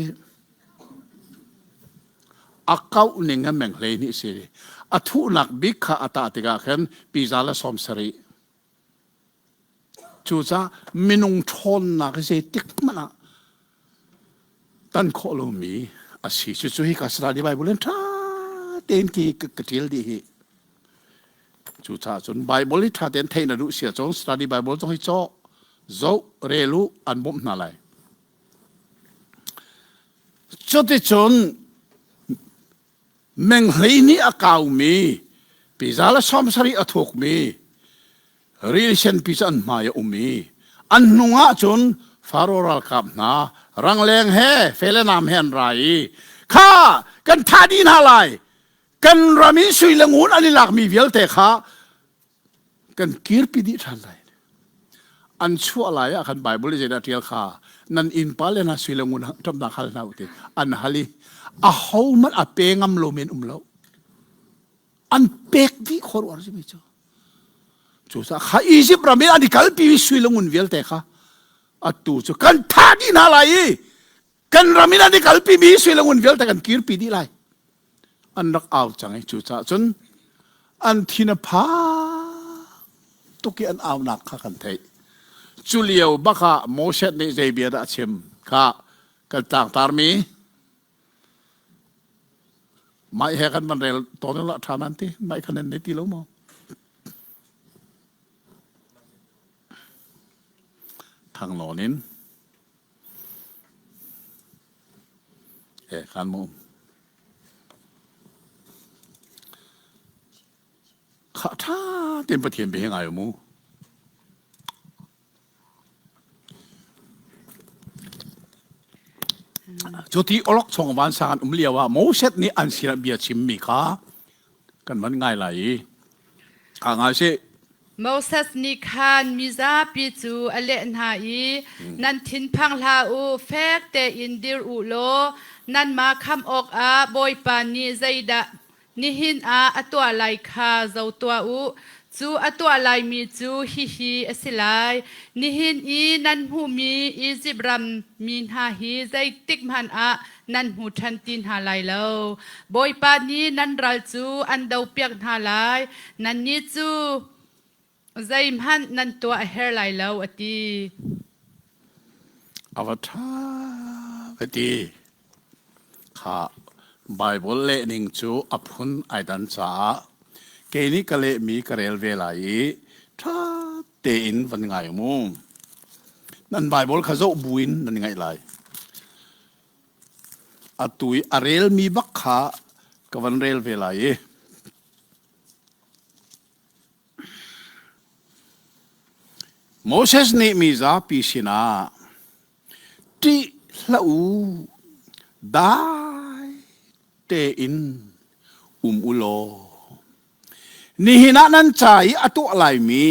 อาเก้าหนึ่งกันแบ่งเลยนี่สิอัทุนักบิกข้าอัตติกาเข็นปีซาลสอมสรีจูจ้ามินุงชนนักเสติกมันตันโคโลมีอาศัยจู่ๆฮิกาสระดีไบเบิลท่าเต็นกีกระเทียลดีจู่จ้าจนไบเบิลท่าเต็นเทนดูเสียจงสระดีไบเบิลต้องให้โจโจเรลูอันบุมนาไลจดที่จนเมงเลยนี่อากาศมีพิจารณาสมสรีอทุกมีรีเลชันพิจารณาอย่ามีอันนุ่งจนฟาโรรัลกับนารังเลงเฮเฟลนามเฮนไรข้ากันท่าดีนาไลกันรามิสุยลงูนอันนี้หลักมีเวลแต่ข้ากันกีร์ปิดิทันไรอันชั่วอะไรคันไบเบิลจะได้เทียลข้านั่นอินพาเลนะสุยลงูนจำดักฮัลนาอุติอันฮัลีเขามันอาเปงมโลเมนเลาอันเป็กวิขอร์วาร์จิมิจ้าจูซ่าข้าอียิปต์รามีอันนี้กัลปีวิสุยลงูนเวลแต่ข้าอัตุจูกันท่าดีนาไลกันรามีอันนี้กัลปีวิสุยลงูนเวลแต่กันกีร์ปิดิไลอันรักเอาจังไงจูซ่าจนอันทินพาตุกีอันเอาหนักข้ากันเทจูเลียวบักะโมเสสนี่ใจเบียดอาชิมข้ากันต่างตารมี ไม่แหกันมันเร็วตอนนั้นละทานันทีไม่คะแนนในที่แล้วมั้งทางโน่นินกันมั้งข้าท่าเต็มประเทศไปยังไงมั้งจุดที่อลกส่งวันสารเรียกว่าโมเสสนี่อันศิลเบียชิมมีค่ะกันมันง่ายเลยง่ายสิ Moses ni khan miza pi chu alen ha I nan thin phang la u fek te indir u lo nan ma kham ok a boy pa ni zaida ni hin a atwa lai kha zo twa u chu atwa lai mi chu hi asilai ni hin I nan hu mi Egypt ram min ha hi zai tik man a nan hu than tin ha lai lo boy pa ni nan ral chu an dau piak ha lai nan ni chu zai man nan tua hair lai lo ati อวตารเวทีข้าไบเบิลเล่นิงจูอภุนไอดันซาเกนิกะเลมีกะเรลเวลาอีถ้าเตอินวันไงมุงนั่นไบเบิลข้าโจบุอินนั่นไงไรอตุยอาเรลมีบักขากวันเรลเวลาอีโมเสสนี่มีซาปีสินาที่ละอูได้เตอินอุโลนี่หินะนั้นใจอตุอะไรมี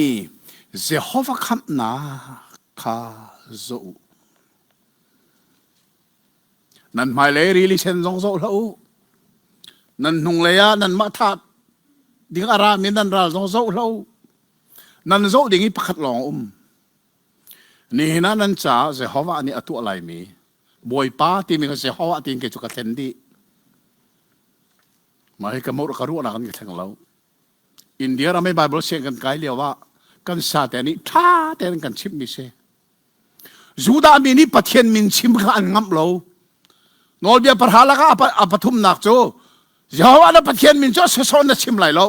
เจโฮวาคัมนาคาโซนั่นหมายเลยรีลิเซนซงโซละอูนั่นหงเลยะนั่นมาทัดดิ้งอารามินันราซงโซละอูนั่นโซดิ้งอีพัดลองนี่นะนั่นจ้าเจ้าว่าอันนี้อตุอะไรมีบอยป้าที่มีก็เจ้าว่าที่เกี่ยวกับเทนดีมาให้กำมือการุณากันกันทั้งเราอินเดียเราไม่ไบเบิลเชื่อกันไกลเรียกว่ากันซาแต่นี้ท่าแต่กันชิมมิเซ่จูดามีนี่ปะเทียนมินชิมกันงับเราโนเบียปะหาละก็อปทุมนักโจเจ้าว่านั่นปะเทียนมินโจเสสอนนั่นชิมไหลเรา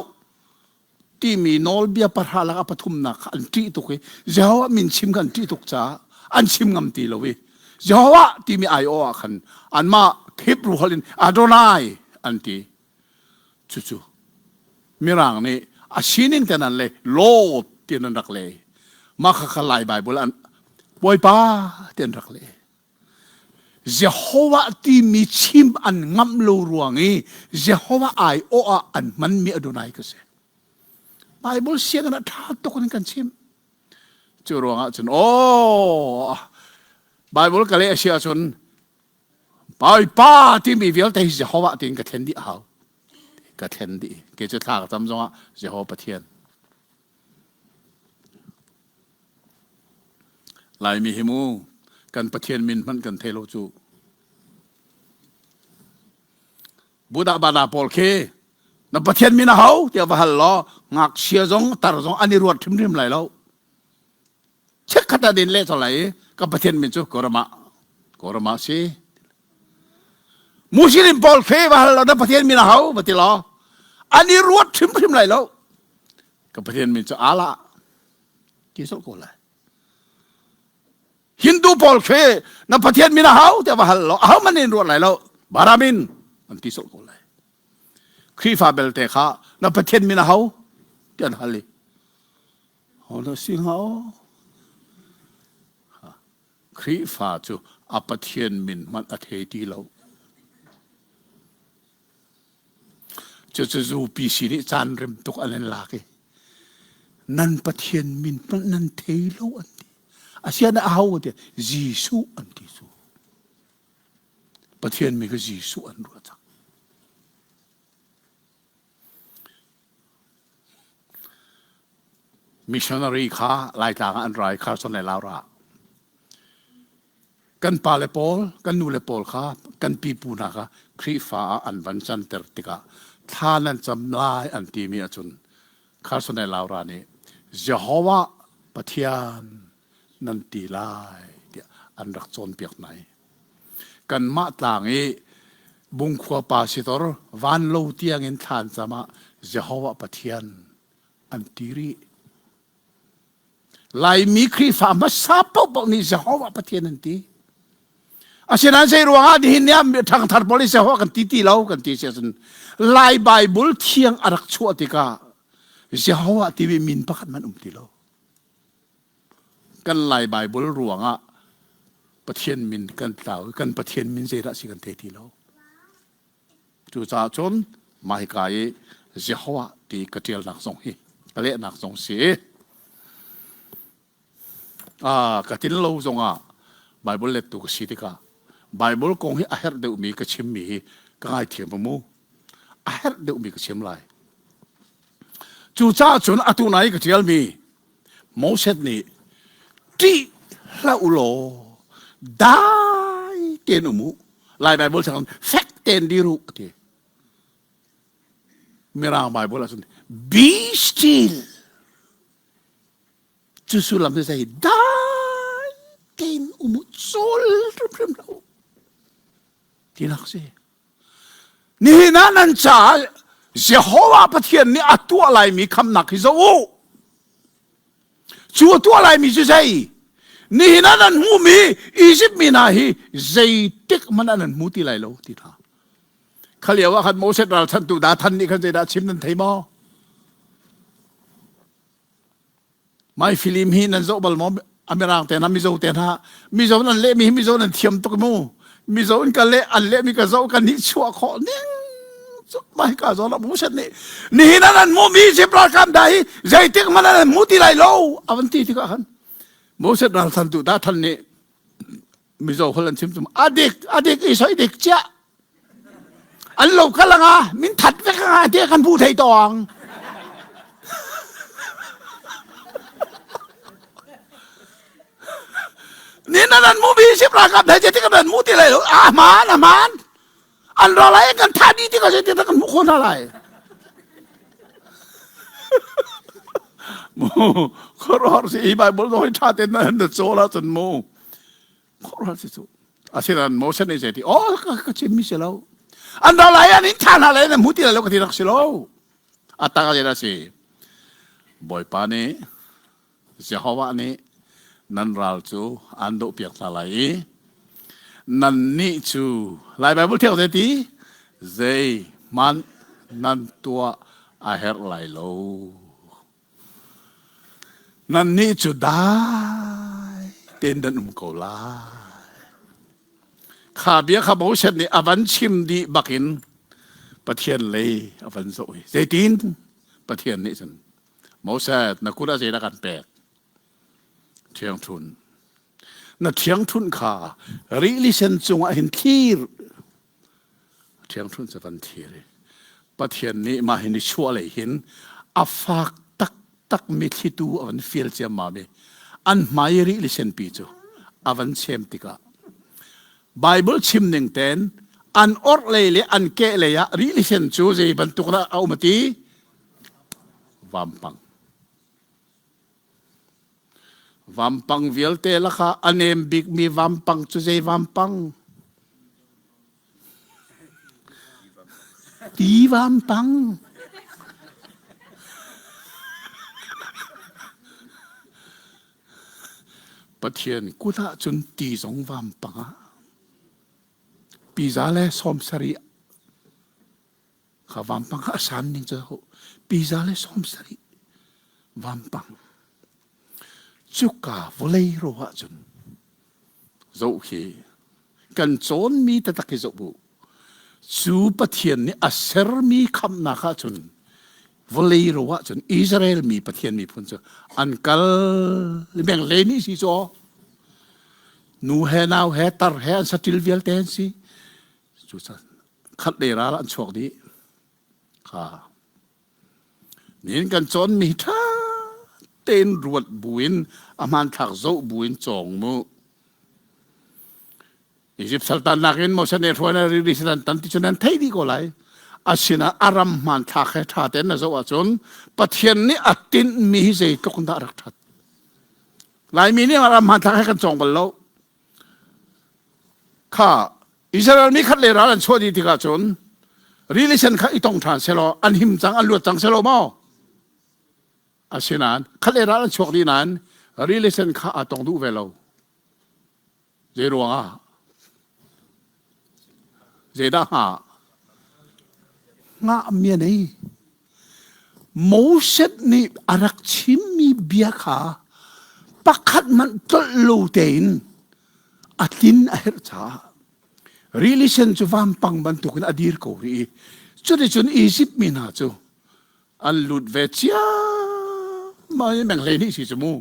ที่มีนอลเบียปะหาละก็ปทุมนักอันที่ตุกเจ้าว่ามินชิมกันที่ตุกจ้าอันชิมงำตีเราเว้เจ้าว่าที่มีไอโอขันอันมาทิบรูฮลินอาโดนายอันที่จู่ๆมีร่างนี้อาชีนินแต่นั้นเลยโลดเตียนรักเลยมาขลายไบเบิลอันบอยป้าเตียนรักเลยเจ้าว่าที่มีชิมอันงำโลรวงนี้เจ้าว่าไอโออันมันมีอโดนายก็เสียไบเบิลเสียกันท้าตกกันชิมจู่รวงอ่ะจนโอ้ไบเบิลก็เลยเสียจนบอยป้าที่มีเวลแต่เจ้าว่าที่กันเทนดีเอาก็เทนดีเกี่ยวกับทางจำจงอ่ะเจ้าประเทศหลายมีหิมูกันประเทศมินมันกันเทโลจูบุดาบานาปอลเคนับประเทศมินเขาเดี๋ยวว่าฮัลโหลงักเชียจงตารจงอันนี้รวดทิมไหลแล้วเช็คขัดดินเล่เท่าไหร่กับประเทศมินจูกรมาสิมุสลิมปอลเคว่าฮัลโหลนับประเทศมินเขาปฏิลออันนี้รวดทิมไหลแล้วกับประเทศมินจูอาละกี่สุดกูเลยฮินดูปอลเคนับประเทศมินเขาแต่ว่าฮัลโหลเขามันนี่รวดไหลแล้วบารามินอันที่สุดกูเลยครีฟาเบลเตค่ะนับประเทศมินเขาเดี๋ยวฮัลลีเขาเลือกสิ่งเขาครีฟาจูอัปเทียนมินมันอัฐีเราจะจูปีสิริจานเริ่มตุกอันนั้นลากนั่นประเทียนมินมันนั่นเทโลอันที่อาเซียนเอาเดียจีสุอันที่สุประเทียนมินก็จีสุอันรู้จักมิชชันนารีข้าลายทางอันไรข้าสนในลาวรากันปาเลปอลกันนูเลปอลข้ากันปีปูนาข้าครีฟ้าอันวันจันเตอร์ติกาท่านั้นจำลายอันที่มีอาจุนข้าสนในลาวรานี่เจ้าว่าประเทียนนันตีลายอันรักจนเปียกไหนกันมาต่างนี้ บุงขวาป่าสิตอร์วันโลเตียงเงินทานสมาเจฮาวะปะเทียนอันตีรีลายมีครีฟามาซาปบอกนี่เจฮาวะปะเทียนอันตีอาเช่นนั้นใช่รวงอาดินเนี่ยทางทาร์บอลิเจฮาวะกันตีตีเล่ากันตีเสียสันลายไบเบิลเทียงอารักชัวติกาเจฮาวะที่วิมินปักมันตีเล่ากันลายไบเบิลรวงอาปะเทียนมินกันเต่ากันปะเทียนมินเจระสิกันเทตีเล่าจู่จ้าจนมาให้กายเจ้าว่าตีกระเทียมหนักสงฮีกระเละหนักสงเสียกระตินโลจงไบเบิลเล็ดตุกสีติกาไบเบิลกงฮีอาเฮร์เดอุมีกระชิมมีก็ง่ายเทียมมูอาเฮร์เดอุมีกระชิมไหลจู่จ้าจนอตุนัยกระเทียมมีโมเสสนี่ที่ละอุโลได้เตียนอุมูลายไบเบิลสั่งแฟกเตนดิรุทีมีรางไบเบิลสั่ง be still จุสุลัมจะใส่ได้เตนอุมุโซลเริ่มเราที่นักเสียนี่นั่นจ้าเจ้าหัวปะเทียนนี่อัตัวอะไรมีคำหนักที่จะโอ้ชัวตัวอะไรมีจะใช่นี่นั่นมูมีอียิปต์มีนาฮีใจติกมันนั่นมูที่ไรโลที่ท่าเขาเรียกว่าขันโมเสสเราท่านตูดาท่านนี่ขันใจดาชิมนั่นไทยมอไม่ฟิลิมฮีนั่นโซบัลมออเมริกันแต่นั้นมิโซเตนะมิโซนั่นเละมิโซนั่นเทียมตุกมูมิโซนั่นกันเละอันเละมิกะโซกันนิชัวขอเนี่ยไม่กล้าโซละโมเสสนี่นั่นมูมีสิบประการใดใจติกมันนั่นมูที่ไรโลอวันที่ที่กันโมเสสเราท่านตูดาท่านนี่มิโซคนละชิมตุมอดีกอีสอยเด็กเจ้าอันหลบกันละงามินถัดไปกันเดียกันผู้ไทยตองนี่นั่นมูบีสิบรากับไหนจะที่กันมูที่ไรหรอมานอันอะไรกันท่านี้ที่เขาจะที่กันมุขคนอะไรมูขอรอสิอีบายบอลต้องให้ท่าเต้นนั่นเดือดโซลาจนมูขอรอสิสุอาศัยนั้นโมเสสในใจที่อ๋อก็เชื่อมิเชลอันอะไรอันนี้ท่านอะไรนะมุติอะไรก็ที่รักสิโลอัตตาก็จะได้สิบ่อยปานี้เจ้าว่านี้นั่นเราจูอันดูเปียกทลายนั่นนี่จูลายไบเบิลเที่ยวเสียทีเจมันนั่นตัวอาเฮร์ไลโลนั่นนี่จูได้เต้นดันโกลาข้าเบียข้าบอกฉันนี่อวันชิมดีบักินประเทศเลยอวันสวยเจตินประเทศนี้ฉันโมเสสนักกุฎาเจนักันแปดเทียงทุนนักเทียงทุนข้าริลิเซนจงเห็นทีเทียงทุนจะวันทีเลยประเทศนี้มาเห็นชั่วเลยเห็นอาฟักตักมิทิตูอวันฟิลเจียมาเมอันไม่ริลิเซนปีจูอวันเชมติกาไบเบิลชิมหนึ่งเต็นอันออร์เลยอันเกะเลยอะริลิเซนจูเจบันตุกระเอามาตีวัมปังวิลเตละค่ะอันเอมบิกมีวัมปังจูเจวัมปังตีวัมปังประเทศกุฎาจุนตีสองวัมปังปีซาเลสอมสรีข้าวัมปังข้าสันนิจโหปีซาเลสอมสรีวัมปังจุกาวเลยรัวจุนโจฮีกันโจนมีแต่ตะกี้โจบุจูประเทศนี้อัศรมีคำนักจุนวเลยรัวจุนอิสราเอลมีประเทศมีพุ่นจุอันกัลเบงเลนี่สิโจนูเฮนาวเฮตาร์เฮอันสติลวิลเทนซีจุดขัดเดราลันโชคดีค่ะนี่กันโจนมีท่าเต้นรวดบุญอามันถักโจบุญจงมูอียิปต์สัลตันนักเรียนโมเสสเนทวันรีดิสตันตันที่ชนั้นไทยดีก็เลยอาศินะอารามมันถักให้ท่าเต้นนะโจว่าจนประเทศนี้อัตินมีใจตุกนดารักทัดหลายมีนี่อารามมันถักให้กันจงบอลแล้วข้า อิสราเอลมีขัดเลราอันชัวดีที่กาจนรีเลชันข้าอีตงทานเซโลอันหิมจังอันลวดจังเซโลเมาอาเซนันขัดเลราอันชัวดีนั้นรีเลชันข้าอาตงดูเวลาเจรวงอ่ะเจด้าหางาเมียนี่โมเสสนี่อารักชิมมีเบียขาปักขัดมันตลูเตนอาทินอาเฮรชาrelation chu vam pang ban tu kan adir ko ri chu de chun Egypt mi na chu an lut ve chia mai meng le ni si chu mu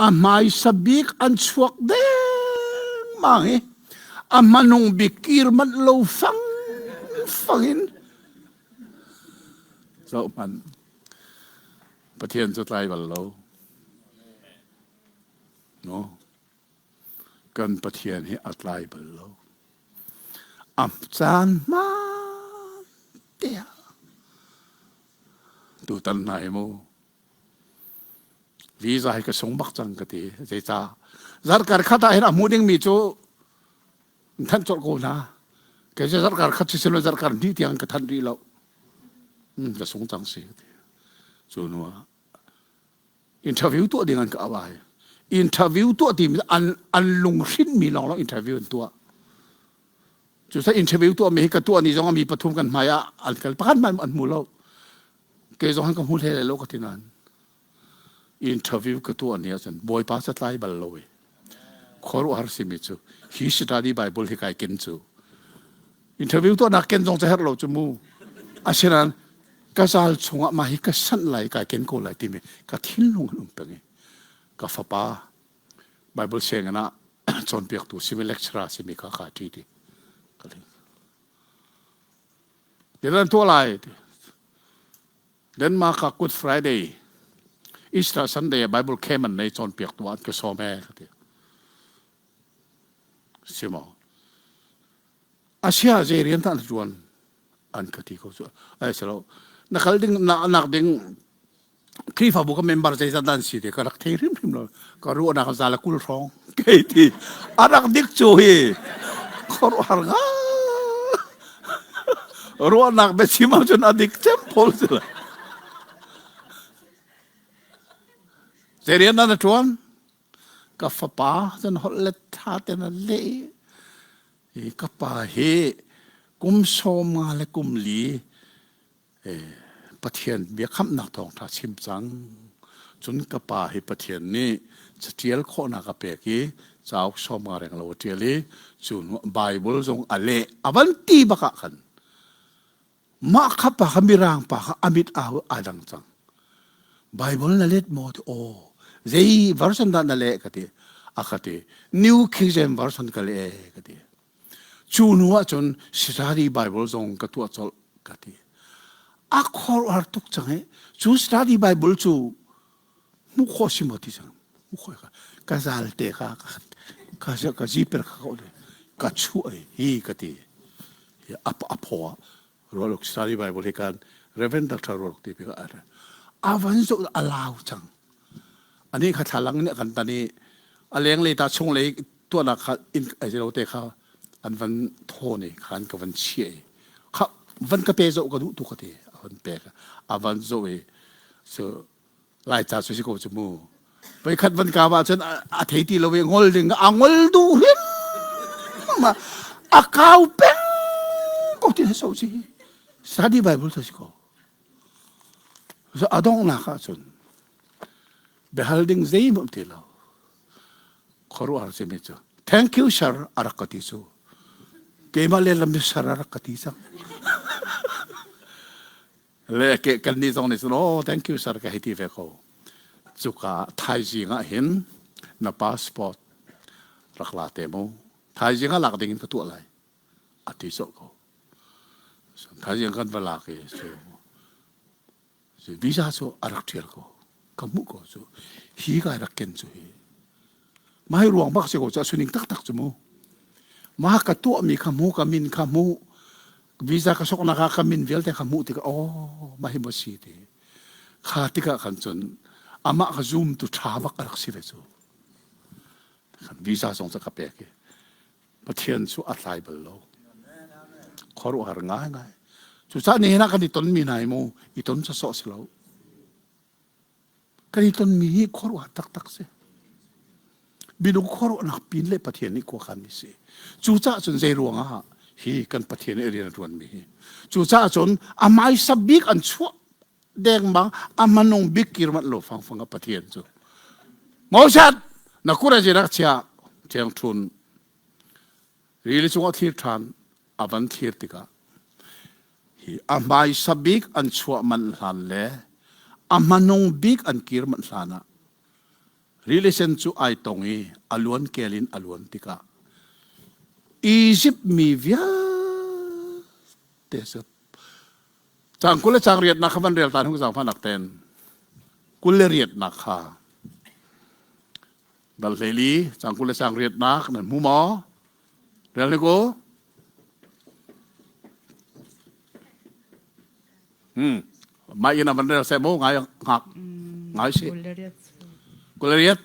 a mai sabik an chuak de mai a manung bikir man lo fangin so man pathian chu tlai bal lo no kan pathian hi atlai bal loจานมาเดียดูตันไหนมูวีซ่าให้กระสงบักจังกะทีเจ้าจัดการขัดให้เรามูดิ้งมีจูท่านจดกูนะแกจะจัดการขัดสิ่งจัดการดีที่อังกฤษทันดีแล้วกระสงจังสิจูนัวอินเทอร์วิวตัวดิ้งอันก็เอาไว้อินเทอร์วิวตัวที่อันลงสิ้นมีลองแล้วอินเทอร์วิวตัวจุดที่อินเทอร์วิวตัวมีกับตัวนี้จงมีปฐุมกันมาอ่ะอันกันประกันมันมูลเราเกี่ยวกับการพูดให้โลกที่นั้นอินเทอร์วิวกับตัวนี้ฉันบอยพาสไลบอลเลยขอรู้หาสิ่งมิจูฮิสตาดีไบเบิลที่ใครกินจูอินเทอร์วิวตัวนักเก็นจงจะให้เราจมูอาเช่นนั้นก็จะชงมาให้กับสันไหลใครกินกูไหลที่มีก็ทิ้งลงเป็นไงก็ฟ้าป้าไบเบิลเสียงนะจนเปียกตัวสิเวเล็กชราสิมีข้าขาดที่ดีเดี๋ยวนั้นตัวอะไรเดินมากับ Good Friday Easter Sunday Bible เข้มันในจนเปียกตัวก็สอแม่ก็เดียวใช่ไหมอาเซียเจเรียนท่านจวนอันก็ที่เขาจะไอ้เสร็จแล้วนักดิ้งนักดิ้งครีฟ้าบุกกับเมมเบอร์ใจจันทร์สิเด็กก็รักเทริมพิมพ์เลยก็รู้ว่านักซาลกุลร้องเกที่อารักดิกจูฮีเขารู้หาง่ารู้ว่านักเบสิมาจนอดิกเต็มพอลสิละเจเรียนนั่นจวนกับฟ้าป้าจนหดเล็ดท่าเต็นเล่กับป้าเฮกุมโซมาและกุมลีปะเทียนเบียคำนักทองท่าชิมจังจนกับป้าเฮปะเทียนนี่จะเจียลโคนักเปกีเจ้าโซมาเรงเราเจียลีจุนไบเบิลทรงอเลอวันตีบักกันมาขับปะขมิรางปะขอมิดอาดังจังไบเบิลนั่นเล็ดหมดโอ้เจ้าวอร์ชันนั่นเล็ดกันทีอาคตินิวคิงเจมวอร์ชันกันเล็ดกันทีจูนัวจนสตาร์ดีไบเบิลทรงกตัวจอลกันทีอาขออาร์ตุกจังเอจูสตาร์ดีไบเบิลจูมุขสิมาที่จังมุขก็ซาลเตะก็จีเปอร์เขาเลยก็ช่วยฮีกันทีอัพหัวรอลูกสตาร์ดีไบเบิลให้กันเรเวนดักทารอลูกที่เป็นอะไรอาวันสุดอลาวจังอันนี้ขัดหลังเนี่ยกันตอนนี้อะไรอย่างเลยตาชงเลยตัวนักอินไอเจโรเตะเขาอันวันโทนี่ขันกับวันเชี่ยเขาวันกระเปโจก็ดูทุกทีวันเปกอาวันโจเอเสไล่จ่าสุชิโกจมูไปขัดวันกาว่าฉันอาทิตย์เราเวงอลดึงอ่างอลดูเห็นมาอากาวเป็นก็ที่ให้สุชิสตาร์ดีไบเบิลสุชิโกso adong nakasun beholding zay mo tilo koro arse mecho thank you sir arakatisu kemale lam sir arakatisa le ke kanni song ni no thank you sir ka hiti ve ko chuka thai ji nga hin na passport rakla te mo thai ji nga lak ding ka tu lai ati so ko thai ji kan bala ke so visa so arak tiel ko kamu ko so hi ga arak ken so hi mai ruang bak se ko cha suning tak tak chumo ma ka tu mi kamu kamin kamu visa ka sok na ka kamin vel te kamu te oh mai mo si te kha ti ka kan chon ama ka zoom tu tha bak arak si ve so kan visa song sa ka pe ke ประเทียนสุอัตายเบลโลขอรู้หาง่ายง่ายสุดท้ายนี่นะกันที่ต้นมีนายมูอีต้นจะสอสิเรากันที่ต้นมีขอรู้หาตักเสบินุขอรู้นักปีนเล่ประเทียนนี่กว่ากันนี่สิจุดจ้าจนใจรวงอ่ะฮีกันประเทียนเรียนรวนมีจุดจ้าจนอาไม่สับบิกอันชั่วแดงบางอามันนงบิกกิรมันโลฟังกับประเทียนจูมอชัดนักกุระจิรักเชียเทียงทุนรีลิจงอธิษฐานอาวันทีติกาฮีอาไม่สับบิกอันชั่วมันหลานเล่อามันนงบิกอันกิรมันหลานะรีลิเซนจูไอตรงนี้อลวนเกลินอลวนติกาอียิปต์มีเวียเตสจางกุลจางเรียดนักวันเรียลตานหุกจางพันนักเต้นกุลเรียดนักค่ะดัลเลลีจางกุลจางเรียดนักนั่นมูหมอเรียลนี่กูมาอินาวันเรียลเซโมไงหักไงสิกุลเรียด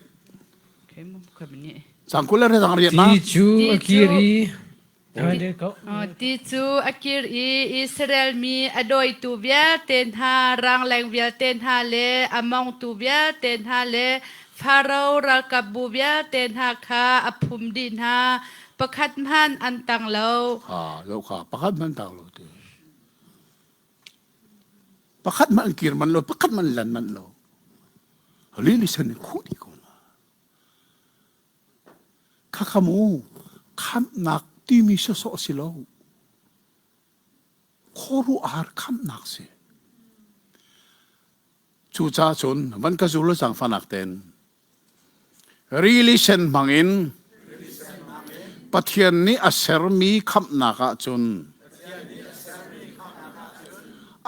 จางกุลเรียดจางเรียดนัก Tichu akiri ade ko ติจูอากิรอิสราเอลมีอดอยตูเวียเตนฮารังแรงเวียเตนฮาเลอมองตูเวียเตนฮาเลฟาโรห์รัลกับบูเวียเตนฮาคาอภุมดินฮาประคัดมันอันตังเลาเราค่ะประคัดมันต่างเราทีประคัดมันกิรมันเราประคัดมันลันมันเราลิลิสันคู่ดีกูนะข้าขโมยคำนักที่มีเสาสิเราขอรู้อาร์คำนักสิจูจ้าชนมันก็จุลสังฟันักเต็นรีลิเซนมังอินปะเทียนนี้อาเซรมีคำนักจน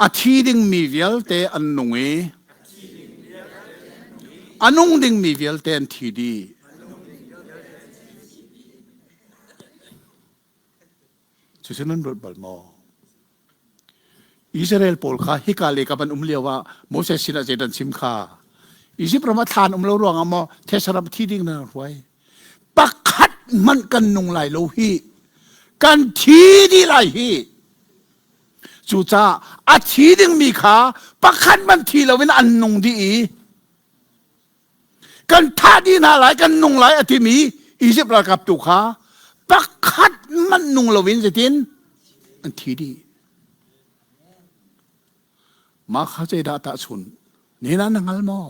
อาทีดิ่งมีเวลเตอันนุ่งอันนุ่งดิ่งมีเวลเตอันทีดีฉะนั้นรถบัลมออิสราเอลปอลข้าฮิกาเลกับมันเลียวว่าโมเสสสินาเจดันซิมข้าอิจิปต์ประมาทานเลียวรวงมอเทสรับที่ดิ่งนั้นไว้ปักขัดมันกันนุ่งไหลโลหิกันทีดีไหลหิจูจ้าอาทีดิ่งมีข้าปักขัดมันทีเราเป็นอันนุ่งดีกันท่าดีน่าไหลกันนุ่งไหลอาทิมีอิจิปต์ประกับตุข้าปักขัดมันนุ่งเราวินจะทินอันทีดีมาเข้าใจดาตาชุนนี่นั่นนังอัลมอ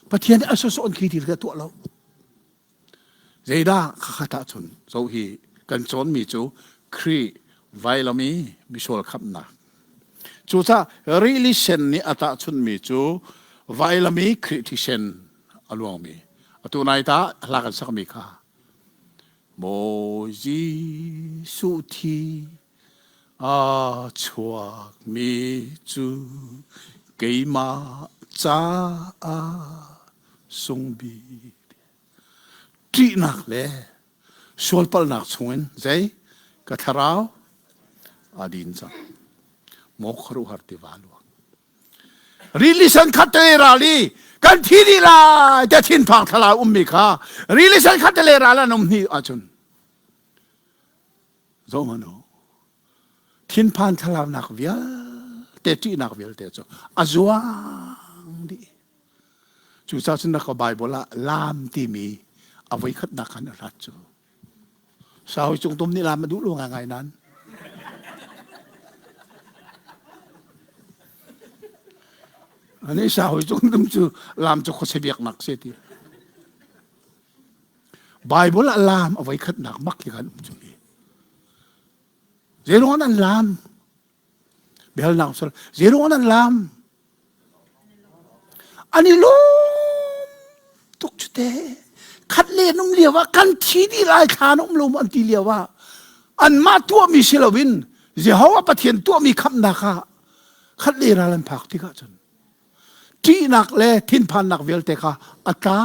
ปะเทียนอัศสอนคีดีกับตัวเราใจดาข้าตาชุนโซฮีกันจนมีจูครีไวลามีโชลคับนะจูซารีลิเชนนี่อัตาชุนมีจูไวลามีคริติเชนอลวงมีตัวนายตาหลักสักมีค่ะโมจิสุธีอาชวกมีจูเกมาจ้าทรงบีจีนักเล่ชวลปลนักชวนใจกะทราวอดินจังโมขรุหัดติวาลวงรีลิสันคัตเตอร์ราลีกันที่นี่ละจะทิ้งพังทลายมิค่ะรีลิสันคัตเตอร์ราลานมนี่อาจุนโซมันโอทิ้งพันทลายนักเวียเตจีนักเวียเตจูอาจวงดีจูซาสนักไบเบิลละลามที่มีเอาไว้ขัดนักขันรัดจูสาวจงตุมนี่ลามมาดูลงยังไงนั้นอันนี้สาวจงตุมจูลามจูขดเสียกหนักเสียทีไบเบิลละลามเอาไว้ขัดนักมักที่กันจูนี่เจรุนันลามเบลนักสุดเจรุนันลามอันนี้ลุตุกจุดเตขัดเลี้ยนุ่มเลี้ยวว่ากันทีดีลายขานุ่มลมอันที่เลี้ยวว่าอันมาตัวมีเชลวินเจ้าว่าประเทศตัวมีคำนักะขัดเลี้ยรันพักที่ก็จนที่นักเล่ทิ้นพันนักเวลเตค่ะอัตา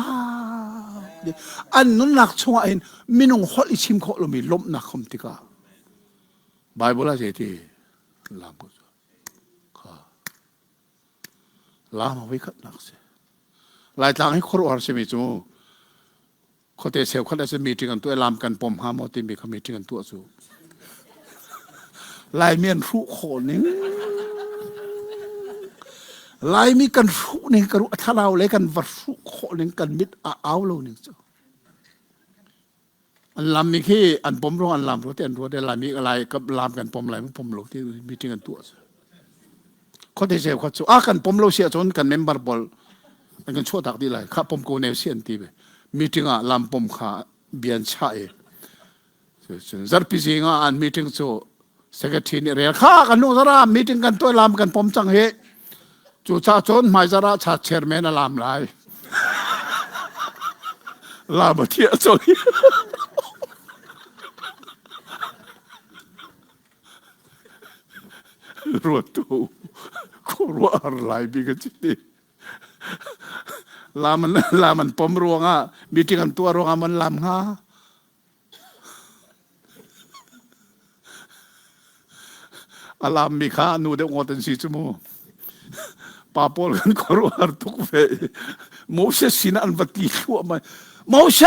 อันนั้นนักช่วงเองมินุงฮอลิชิมโคลมีลมนักคมที่ก็ไบเบิลเจตีลามก็ค่ะลามเอาไว้ขัดนักเสียหลายทางให้ครอร์เสมิจู เขาเตะเซลเขาได้จะมีถึงกันตัวลามกันปมหาโมติมีเขามีถึงกันตัวสูลายเมียนรู้โขนึงลายมีกันรู้นึงกันรู้ถ้าเราเลยกันวัดรู้โขนึงกันมิดเอาเราหนึ่งจ้ะอันลำมีแค่อันปมรู้อันลำรู้แต่อันรู้แต่ลายมีอะไรกับลามกันปมอะไรมันปมรู้ที่มีถึงกันตัวเขาเตะเซลเขาสู้กันปมรู้เสียจนกันเมมเบอร์บอลกันชั่วตักดีเลยครับปมกูเนวเสียนตีไปมีถึงลำปมขาเบียนใช่จัดพิจิงอันมีถึงสู้เสกทีนี่เรียกข้ากันนู่นสระมีถึงกันตัวลำกันปมจังเฮจู่ชาชนหมายสระชาเชอร์แมนลำไรลำมาเที่ยวจอยรวดตู้กูรู้อะไรบีกันจิตดีลามันปมรวงมีที่กันตัวรวงมันลำลามมีข้านูเด็กงอตันสิจมูป้าปอลกันก็รู้harusทุกเวโมเสสสินันวัติขัวมันโมเส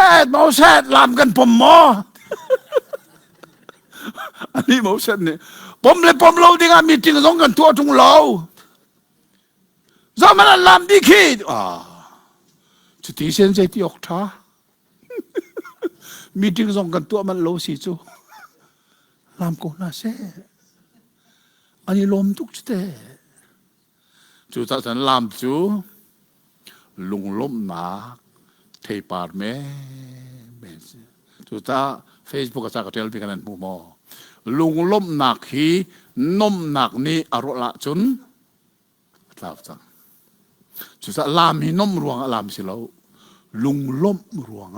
สลามกันปมหมออันนี้โมเสสเนี่ยปมเลยปมเราดีกันมีที่กันสองกันตัวทุ่งเราzaman lам dikit chu ti sen je ti ok tha meeting zong kan tu man lo si chu lam ko na se ani lom tuk chute chu ta san lam chu lung lom na thei par me chu ta facebook ka ka tel bi kan mu mo lung lom nak hi nom nak ni aro la chun tlaw changจุดลามหินมรวงลามสิเราลุงล้มรวง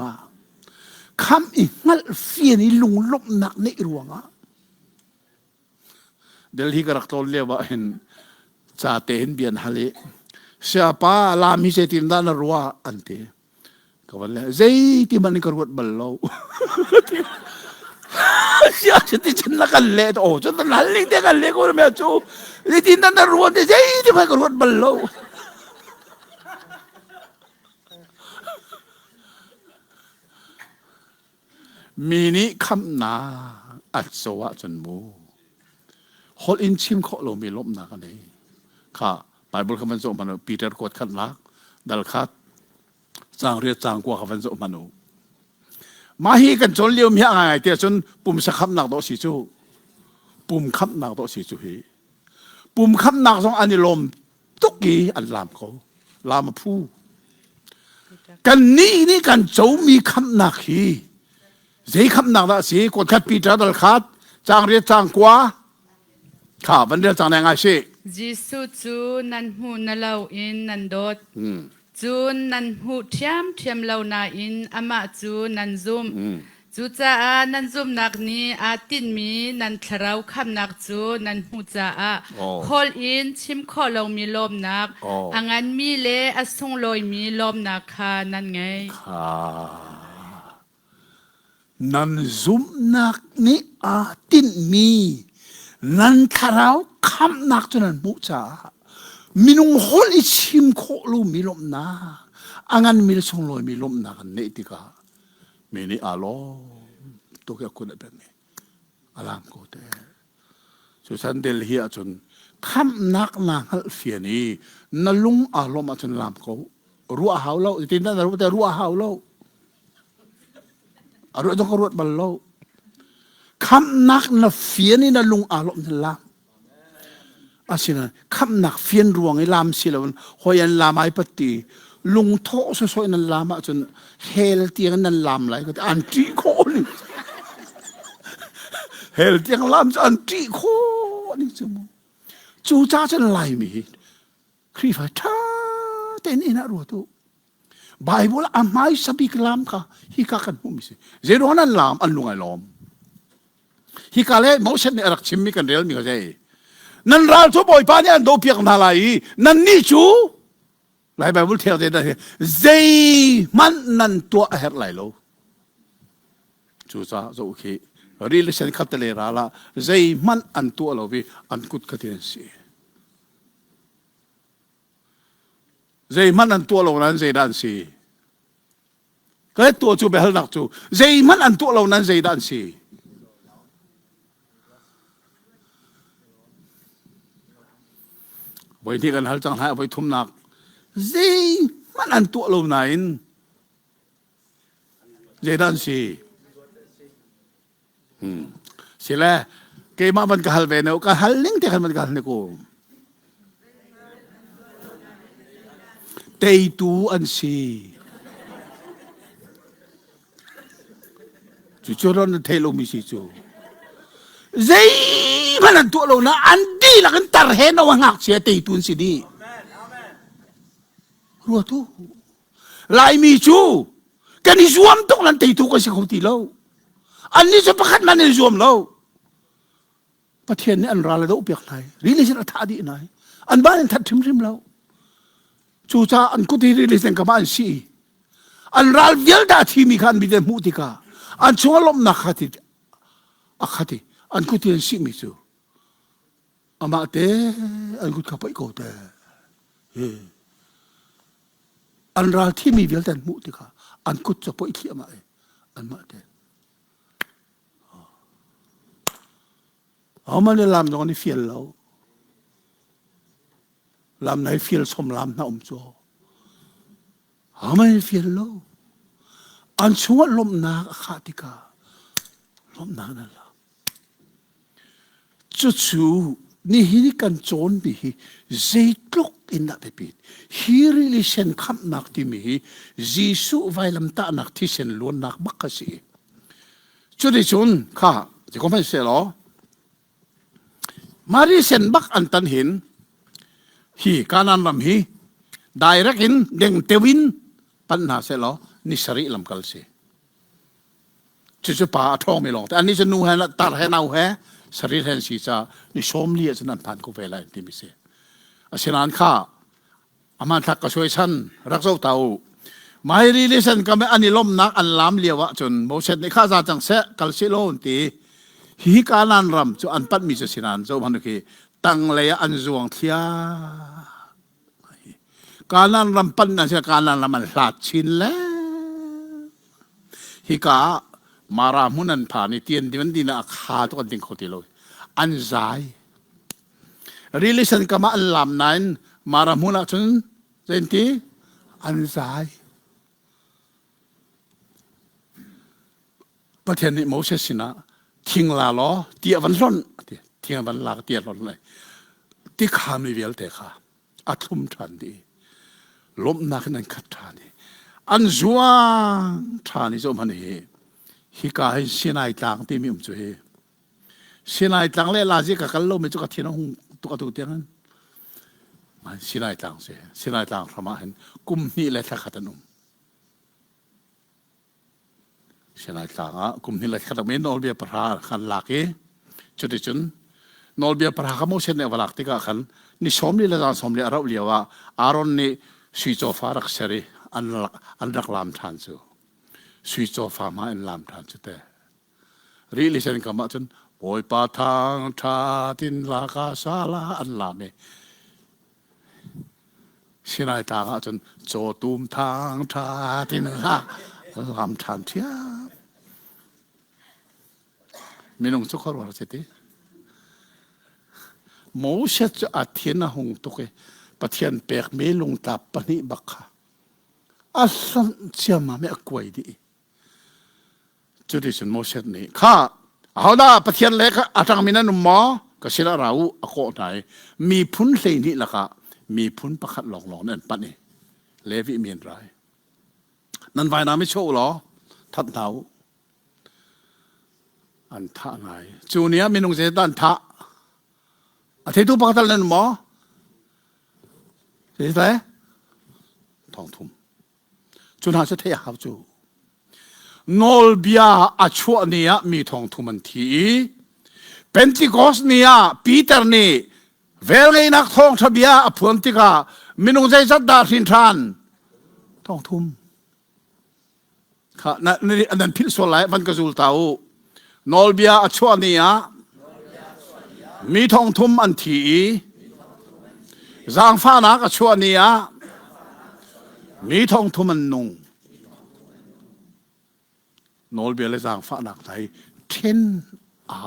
คำอีกงั้นเฟียนี่ลุงล้มหนักนี่รวงเดี๋ยวที่กระตุ้นเรียกว่าเห็นจ่าเตนเบียนฮะเลยเสียป้าลามหิเจตินด้านรัวอันเตก็วันเลยใจที่มันกระวดบัลโลเสียฉันที่ฉันนักกันเล่โอ้ฉันนั่นลิงเด็กกันเล่ก็ไม่เอาจูที่นั่นรัวใจที่มันกระวดบัลโลมีนี้คำนาอัศวะจนมูฮอลอินชิมข้อเรามีลมนากันนี้ค่ะไปบุลคำวันโซมันปีเตอร์กดขันลักดัลคัดจางเรียจางกว่าคำวันโซมันมาฮีกันจนเลี้ยวมีอะไรเดี๋ยวจนปุ่มสักคำหนักโตสิจูปุ่มคำหนักโตสิจูฮีปุ่มคำหนักสองอันนี้ลมทุกกี่อันลามเขาลามมาพูกันนี่กันโจมีคำหนักฮีเสียคำหนักละเสียกดขัดปีเตอร์ดัลคัดจางเรียจางกว่าข้าวันเดียวจางแรงไงสิจิสุจูนันหูนเลาอินนันโดดจูนันหูเทียมเลานาอินอามาจูนันซุมจูจ้านันซุมนักนี้อาตินมีนันทราวคำนักจูนันหูจ้าคอลอินชิมคอเรามีลมนักอังันมีเลอสงลอยมีลมนักค่ะนั่นไงนันซุมนักนี้อาตินมีนันทราวคำนักจนนันมุจ้ามินุงฮอลอิชิมโคลูมีลมนาอังันมีลสงลอยมีลมนากันเนติกามีนี่อาโลตัวแกคุณแบบนี้อารามโกเตสุสันเดลเฮียจนคำนักนางเฟียนี่นลุงอารมณ์จนลามเขารัวหาวเล่าจริงๆนั่นรู้แต่รัวหาวเล่าอารมณ์ต้องกรวดบัลโลคำนักน่ะเฟียนี่นลุงอารมณ์จนลามอาศินะคำนักเฟียนรวงไอ้ลามสิละวันหอยันลามไอ้ปฏิลุงโทสวยนั่นลามจนเฮลเตียงนั่นลามไหลก็อันตีโคนี่เฮลเตียงลามอันตีโคนี่จมูจูจ้าจนไหลมีครีฟ้าท่าแต่นี่นะรู้ตัวไบเบิลอาไม่สบิกลามค่ะฮิกากันมุมิสิเจโรนั่นลามอันลุงไอ้ลอมฮิกาเล่มอชันเนี่ยรักชิมมีกันเรียลมีกันใจนั่นเราทุบบ่อยป้าเนี่ยโดเปียกนาลายนั่นนี่ชูหลายไบเบิลเทลเดนใจมันนั่นตัวเฮร์ไลโลจูจ้าโอเครีเลชันคัตเลราละใจมันอันตัวเราวิอันกุดขัดเองสิใจมันอันตัวเรานั้นใจด้านสิ ก็ตัวจูเบลนักจูใจมันอันตัวเรานั้นใจดันสิไว้ที่กันฮัลจังหายไว้ทุ่มหนักใจมันอันตัวเราไหนใจดันสิสิแลเกมาบันกฮัลเวเนก็ฮัลลิงเตกันบันกฮัลเนกูเตยตูอันสิจู่ๆเราเนี่ยเทลมิสิจู่ใจมันอันตัวเรานะอันดีละกันตาเห็นเอาหักเสียเตยตูนสิดีรัวทุลายมีจู่กันนิสวมตกนั้นเตยตูก็สิเขาตีเราอันนี้จะประคัดมันนิสวมเราประเทศนี้อันราเลยต้องเปียกไหนรีลิสระทาดีไหนอันบ้านทัดทิมริมเราจู่จ้าอันกุฏิรีลิสเนกับบ้านสีอันราลเวลดาที่มีการบิดมุติกาอันช่วงลมนักขัดอักขัดอันกุฏินสีมิจูอามาเตอันกุฏิขับไปกูเตอันราลที่มีเวลดามุติกาอันกุฏิจะไปที่อามาอันมาเตเอามาในลำตรงนี้ฟิลเราลำไหนฟิลสมลำน่าจัวเอามาในฟิลเราอันชัวลมนาขาติกาลมนานั่นละจู่ๆนี่ฮิกันโจนบีเจตุกอินนับปิดฮิริลิเซนขับนักที่มีจีสุไว้ลำตานักที่เซนล้วนนักบักกะสีจุดที่จุนข้าจะคอมเพนเซลล์มาริเซนบักอันตันเห็นฮีการนันลำฮีได้รักินเด้งเทวินปัญหาเสร็จแล้วนิสริลำกัลเสจะป่าท้องไม่ลงแต่อันนี้จะนูเห็นตัดให้เอาแฮสริเห็นสีจะนิชมเลียจะนั่นผ่านกูเวลาที่มิเสอาเชนานข้าอามันทักก็ช่วยฉันรักเจ้าเต่าไม่รีลิสันก็ไม่อันนี้ล้มนักอันล้ำเลียวะจนโมเสสในข้าจะจังเสกัลเซโลนตีฮีการนันรำจะอันปัดมิจะเชนานจะมันคือตั้งเลยอันจวงเทียการนั้นรำปันนั่นใช่การนั้นรำมันหลาดชินแล้วฮิกามารามุนันผ่านในเตียนที่มันดีนะขาตัวกันติงเขาตีเลยอันใจรีลิสันก็มาอันลำนั้นมารามุนันจนเจนทีอันใจประเทศนี้โมเสสนะทิ้งลาล้อเตียวันร้อนทิ้งวันลาเตียร้อนเลยที่ขาไม่เวลเตะขาอัตุมทันดีลมนักนั้นขัดทานี่อันจวงทานี่จะมันเฮฮิกาให้เสียนายต่างที่มีจุเฮเสียนายต่างเล่ลาจิกะกันลมไม่จุกะเทียนหงตุกะตุกเตียงนั้นมันเสียนายต่างเสียเสียนายต่างพระมาเห็นกุมนี่แหละทักขัดนุ่มเสียนายต่างกุมนี่แหละขัดไม่นอลเบียปราขันหลักเอจุดจุนนอลเบียปราขโมเชนเนวลักติกะขันนี่สมนี่ละจานสมนี่อาราเลียวว่าอารอนนี่สุยโจฟ้ารักเสรีอันรักลามทานจูสุยโจฟ้ามาอันลามทานจูแต่รีลิเซนก็มาจนโอยปาทางชาตินลากาซาลาอันลามเอสินายตางจนโจตูมทางชาตินลาลามทานเทียมีน้องสุขรวาเสติโมเสสจะอาเทียนหงตุกปะเทียนเปกเมลงตับปนิบักขะอัลลัมเชื่อมาไม่อกวยดีจุดที่ฉันโมเสสนี่ข้าเอาได้ปะเทียนเล็กอาจารย์มีนั่นหมอก็ศิลาเราอโคไหนมีพุ้นเลยนี่ละค่ะมีพุ้นประคัดหลอกนั่นปะนี่เลวิเมียนไรนั่นไว้นาไม่โชว์หรอทัดเท้าอันท่าไหนจูเนี้ยมีนงเสดันท่าอาทิตย์ทุกประคัดเล่นหมอเห็นไหมทองทุ่มจุนหาจะเทียบจูนอลเบียอาชัวเนี่ยมีทองทุ่มมันทีเป็นติโกสเนี่ยปีเตอร์นี่เวลไงนักทองทะเบียอพวนติกามินุงใจจัดดาสินทานทองทุ่มค่ะนี่อันนั้นพิษส่วนไหนมันก็สูลเตานอลเบียอาชัวเนี่ยมีทองทุ่มอันทีจางฟ้านักชัวเนี่ยมีทองทุ่มมันนุ่ง โนลเบียเลยจางฟ้าหนักไทยเทนเอา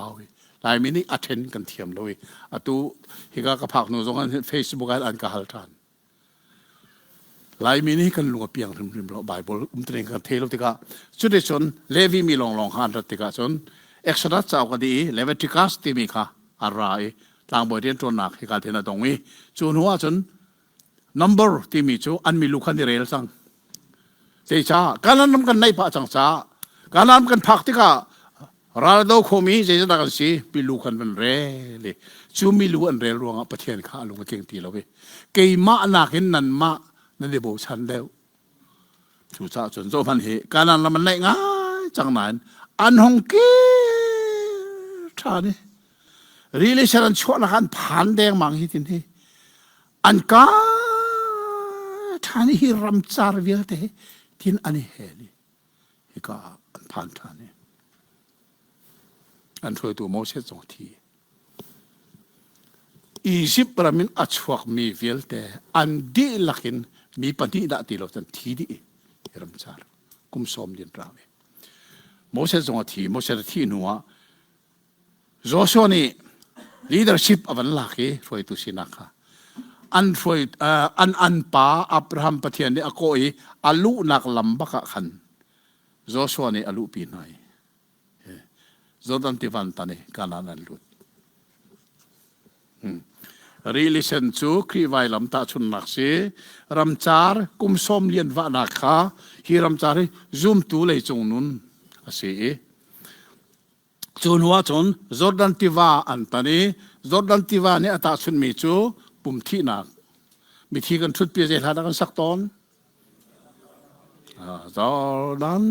ลายมินิอัเทนกันเทียมเลยอะตูฮิกากระพักหนูส่งกันเฟซบุ๊กอันกะฮัลทันลายมินิกันลงเปียงริมเราไบเบิลเตรงกันเทโลติกาสุดที่สุดเลวีมีลองหันรัติกาส่วนเอ็กซ์ดัสเจ้าก็ดีเลวิติคัสที่มีค่ะอะไรต่างบทเรียนตัวหนักฮิกาเทนะตรงนี้ส่วนหัวส่วน number ที่มีจูอันมีลูกขันที่เรลสังเสียช้าการนั้นกันในพระจังสาการนั้นกันพักที่การาดโคมีเจจะกันสิมีลูกขันเป็นเรเลยจูมีลูกอันเรลรวงประเทศข้าลุงมาเก่งตีเราไปเกี่ยมาหนักเห็นนั่นมานั่นเดี๋ยวบอกฉันแล้วชูชาจนโซพันเหการนั้นมันได้ง่ายจังนั้นอันหงกีท่านี่รีเลชันชั่วนักอันผ่านแดงมังฮิตินที่อันกาท่านี่ฮิรำจาร์วิลเตทินอันนี้เฮลีฮิกาอันผ่านท่านี่อันช่วยตัวโมเสสสองทีอียิปต์ประมินอัจฉริมีวิลเตอันดีลักินมีปฏิดาติโลตันทีดีฮิรำจาร์กุมสมดินราเวโมเสสสองทีโมเสสที่นัวโจชัวนี่leadership อวันลักเช่วยตุสินักอันช่วยอันป้าอับราฮัมปะเทียนนี่อโกยอาลุนักลำบักขันโจชัวนี่อาลุปีนายโจดันติวันตันนี่การนั้นลุดrelation จูครีไวลำตาชุนนักเสรำจาร์กุมสมเลียนวานักขาฮีรำจาร์ซุมตูเลยจงนุนเสจนหัวจนจอร์แดนติวาอันตานีจอร์แดนติวาเนี่ยตาชุนมีจูปุ่มที่นักมีที่กันชุดเปียเจตากันสักตอนจอร์แดน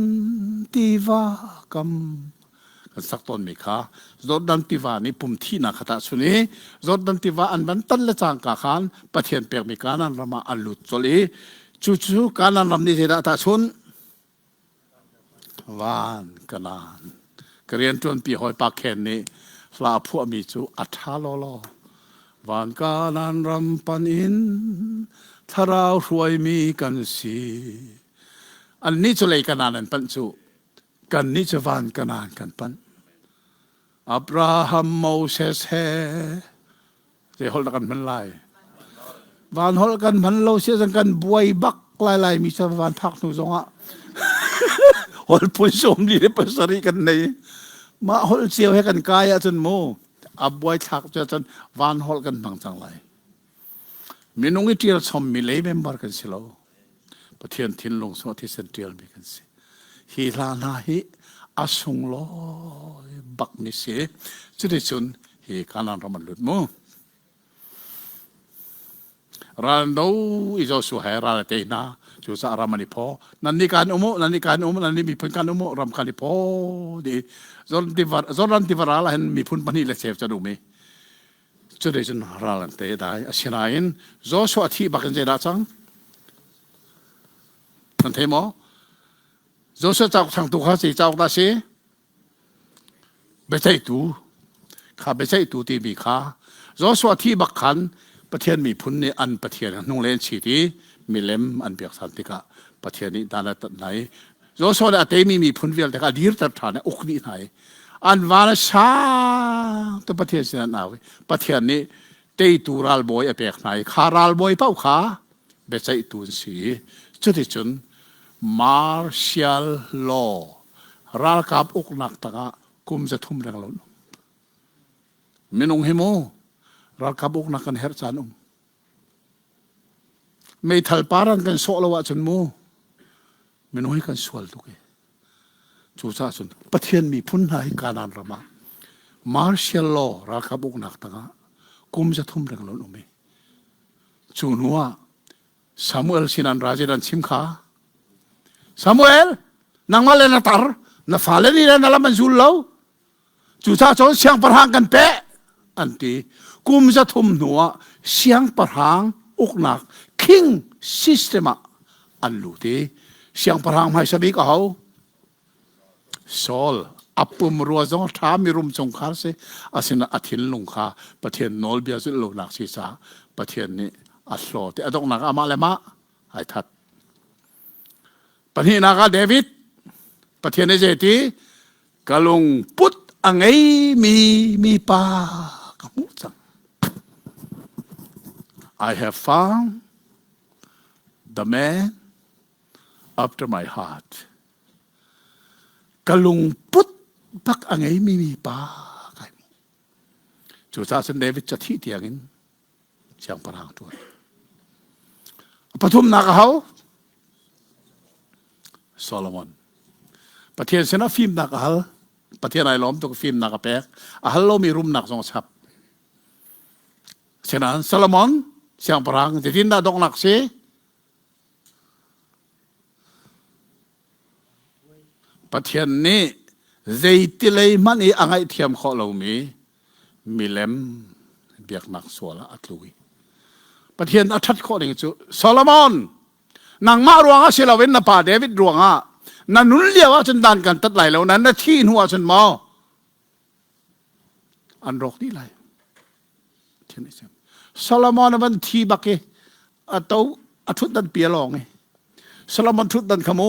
ติวากันสักตอนมีค่ะจอร์แดนติวานี่ปุ่มที่นักตาชุนีจอร์แดนติวาอันบันตันละจางกาขานปะเทียนเปียกมีการนั้นรามาอัลลุดโซลีจู่ๆการนั้นรำนี้เจตาชุนวานกันนั้นเรียนจนปีหอยปากแขนนี่ฟลาพวกมีจูอัฐาลอลอวันกาลันรำปันอินทาราวรวยมีกันสีอันนี้จะเลยกันนานปันจูกันนี้จะวันกันนานกันปันอับราฮัมโมเสสเฮจะฮอลกันมันไล่วันฮอลกันมันเราเสียสังกันบวยบักไล่มีจะวันพักหนูสงะฮอลปุ่นสมดีได้ภาษาริกันในมาฮอลเสียวให้กันกายจนโมอับไว้ทักจนวานฮอลกันบางจังไรมีน้องที่เราชมมีเลยเมมเบอร์กันสิเราประเทศทินลงสมัติเซนเทรียลมีกันสิฮีลานาฮีอาสุงโลบักนิเสจุดที่สุดฮีการนันรามันหลุดโมรันดูอิจสุเฮราเตน่าจูสารามันพอนั่นนี่การอุโมนั่นนี่การอุโมนั่นนี่มีพุนการอุโมรำการพอดีจนที่วาระเห็นมีพุนปนิเลเซฟจะดูไหมจุดเด่นราลันเตได้อาศัยนั้นโจสวที่บักเจด้าจังนั่นเทมอโจสจากทางตุข้าสีจากตาสีไม่ใช่ตูข้าไม่ใช่ตูที่มีข้าโจสวที่บักขันประเทศมีพุนในอันประเทศนุ่งเล่นชีดีมีเล่มอันเบียกสันติกะประเทศนี้ด้านไหนโจสวเนี่ยเตมีพุนเวลแต่ก็ดีร์ตัดฐานอุกนี้ไหนอันวานชาตัวประเทศนั้นเอาประเทศนี้เตยตูรัลบอยเปียกไหนคารัลบอยเป้าขาเบสไอตูนสีจุดที่จุนมาร์เชียลลอรัลกับอุกนักตะกะกุมจะทุ่มแรงล้นมินุงฮิโมรัลกับอุกนักกันเฮร์จานุมไม่ทัลปารันกันโซลวะจนมูมินุงให้กันสวลตุกจูซาสุนประเทศมีพุนหายการนันรามามาร์เชียลลอรัลกับอุกนักตะกะกุมจะทุ่มแรงล้นอุเมจูนัวซามูเอลสินันราเจดันชิมขาซามูเอลนางมาเลนตาร์นาฟาเลนีนั่นละมันจุลเลวจู่ถ้าจนเสียงประหางกันเป๊ะอันที่กุมจะทุ่มหัวเสียงประหางอุกนักคิงซิสเตมอันลูที่เสียงประหางไม่สบิกเอาโซลอัปปุมรัวจงท้ามีรุมจงคาร์เซอาศินอาทินลงคาประเทศโนลเบียสุดโลนักศีรษะประเทศนี้อัลโลที่อดงนักอามาเลมะไอทัดปนินากาเดวิด ประเทศในเจตีกะลุงพุทธอังไงมีปากมุจัง I have found the man after my heart กะลุงพุทธปักอังไงมีปาจุดสาสันเดวิดจะที่เตียงินเชียงปรางตัวปฐุมนักเขาโซโลมอนประเทศเซนาฟิล์มนักเขาประเทศไหนล้อมตัวฟิล์มนักแปกฮัลโลมีรุมนักสองชับฉะนั้นโซโลมอนเชียงปรางจะทิ้งได้ดอกนักเสประเทศนี้ใจติเลยมันอีอังไอเทียมข้อเรามีเล่มเบียกนักสวละอัตลุยประเทศอัฐข้อหนึ่งจุโซโลมอนนางมารวงอาเซลาเวนนป่าเดวิดรวงอ่ะนั่นนุ่นเลี้ยวจนดันกันตัดไหลแล้วนั้นนาที่หัวจนมออันรกนี่ไหลเช่นนี้โซโลมอนมันทีบักเกอัตเอาอัทุดันเปียลองไงโซโลมอนทุดันขโม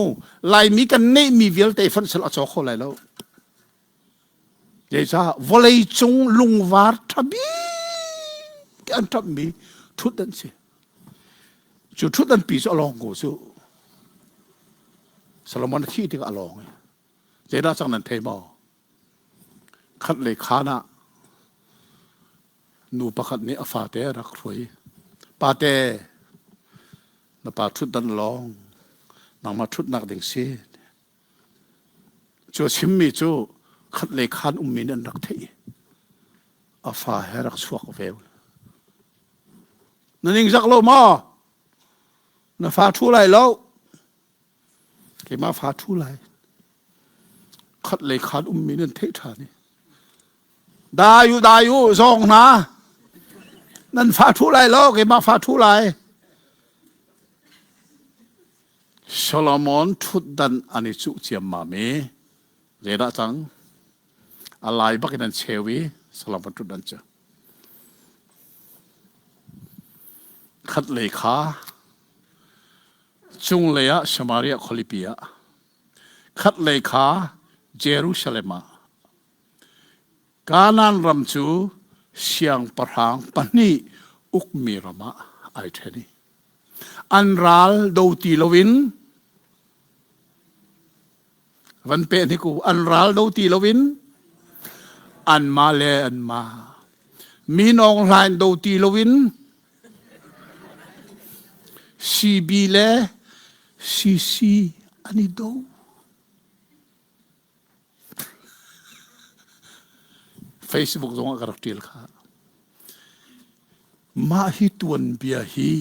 ไหลมีกันเนมีวิลเตฟันสละโจโคไหลแล้วเจ้าวอลเลย์จงลุงวาร์ทับีอันทับมีทุดันเสียจุดทุดันปีสอลองกูสู้โซโลมอนที่ก็อลองเจ้าจังนั้นเทมอขัดเลยขานะนูประคัดนี้อฟาเตรักรวยปาเตนปาทุดันลองนางมาทุดนักเด็กเสียจูชิมมีจูขัดเลยขานมีนันรักเทอฟาให้รักสวกเวลนั่นเองจักโลมาน่ะฟาทุไรแล้วเกี่ยมาฟาทุไรขัดเลยขานมีนันเทฐานี่ได้อยู่ซองนะนั่นฟาทุไรแล้วเกี่ยมาฟาทุไรโซโลมอนทุดดันอันนี้จุเจียมมาเมเจด้าจังอะไรบักนันเชวีโซโลมอนทุดดันเจขัดเลขาจุงเลยะชมาริยคอลิปียขัดเลขาเยรูซาเล็มกานันรำจูเสียงปะรางปนีอุกมีรมาไอเทนีอันรัลดูตีลวินวันเป็นที่กูอันรัลดูตีลวินอันมาเลอันมามีน้องลายดูตีลวินซีบีเลซีอันนี้ดูเฟซบุ๊กตรงกระติลค่ะมาฮิตวนเบียฮี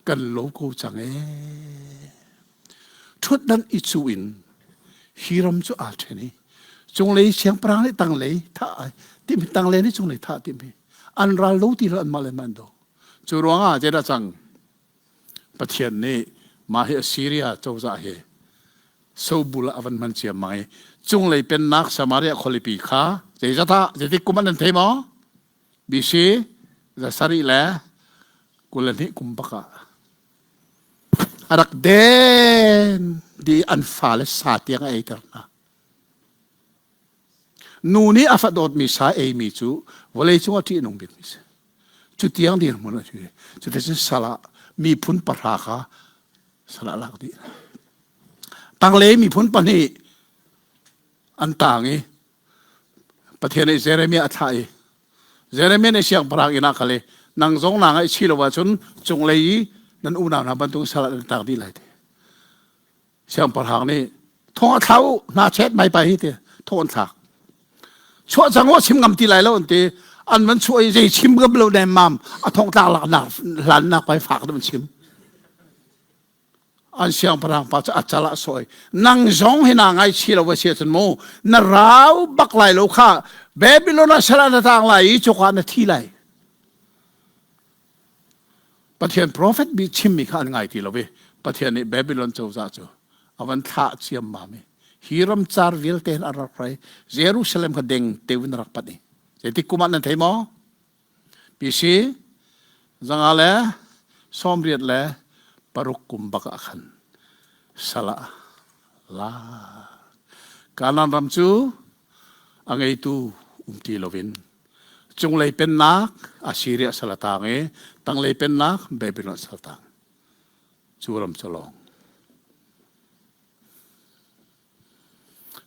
กันโลโก้จังทุดนั้นอิจูอินฮีรมจูอาเทนีจงเลยเสียงปรางเลยตั้งเลยท่าติมตั้งเลยนี่จงเลยท่าติมอันราลูตีรันมาเลมันโดจูรวงอ่ะเจด้าจังประเทศนี้มาให้ซีเรียเจ้าจ่าเฮสูบุลอวันมันเชียไม่จงเลยเป็นนักสมาริยคอลิปีขาเจด้าท่าเจติกุมันนั่นเทมอบิชีจะสริแลกุลนิกุมปะกะรักเดนดีอันฟาเลสาเตียงไอเตอร์นะนูนี่อาฟดอดมิสาเอมิจูวเลยจังที่นุ่งบิดมิสจุดเตียงดีมันนะจุดที่สละมีพุนปะราคาสละลักดีตังเลมีพุนปนีอันต่างงี้ประเทศในเซเรเมียไทยเซเรเมียในเชียงปรางอินักเลยนางสงนางไอชิลวาชนจงเลยนั่นอุณาบรรทุกสละต่างดีเลยเชียงปรางนี่ทองเท้านาเช็ดไม่ไปที่เดียทอนถักช่วยจังว่าชิมกำตีไหลแล้วอันตีอันมันช่วยจะชิมกับเราในมัมทองตาหลักหนักหลันหนักไปฝากมันชิมอันเชียงปรางปัจจัยละสวยนางสงให้นางไอชิลวาเชียจนโมนาราวบักไหลโลค่าเบบิโลนาสละต่างไหลจุกานที่ไหลประเทศ prophet มีชิมมีข้าง่ายที่เราเว้ประเทศนี้เบบิโลนเจ้าจ้าจ้าอาวันท่าเชียมมาเมฮิรัมจาร์วิลเทนอารักไรเยรูซาเล็มก็เด้งเทวินรักปัดนี่เจติกุมันนั่นเทมอพิชีจังอะไรสมเรียดเลยปรุกกุมบักขันสละลา การนั้นรำจูอังไงตูตีโลวินจงเลยเป็นนักอาซีเรียสละตางตั้งเลยเป็นนักเบบิลอนสละตางจูรำฉลอง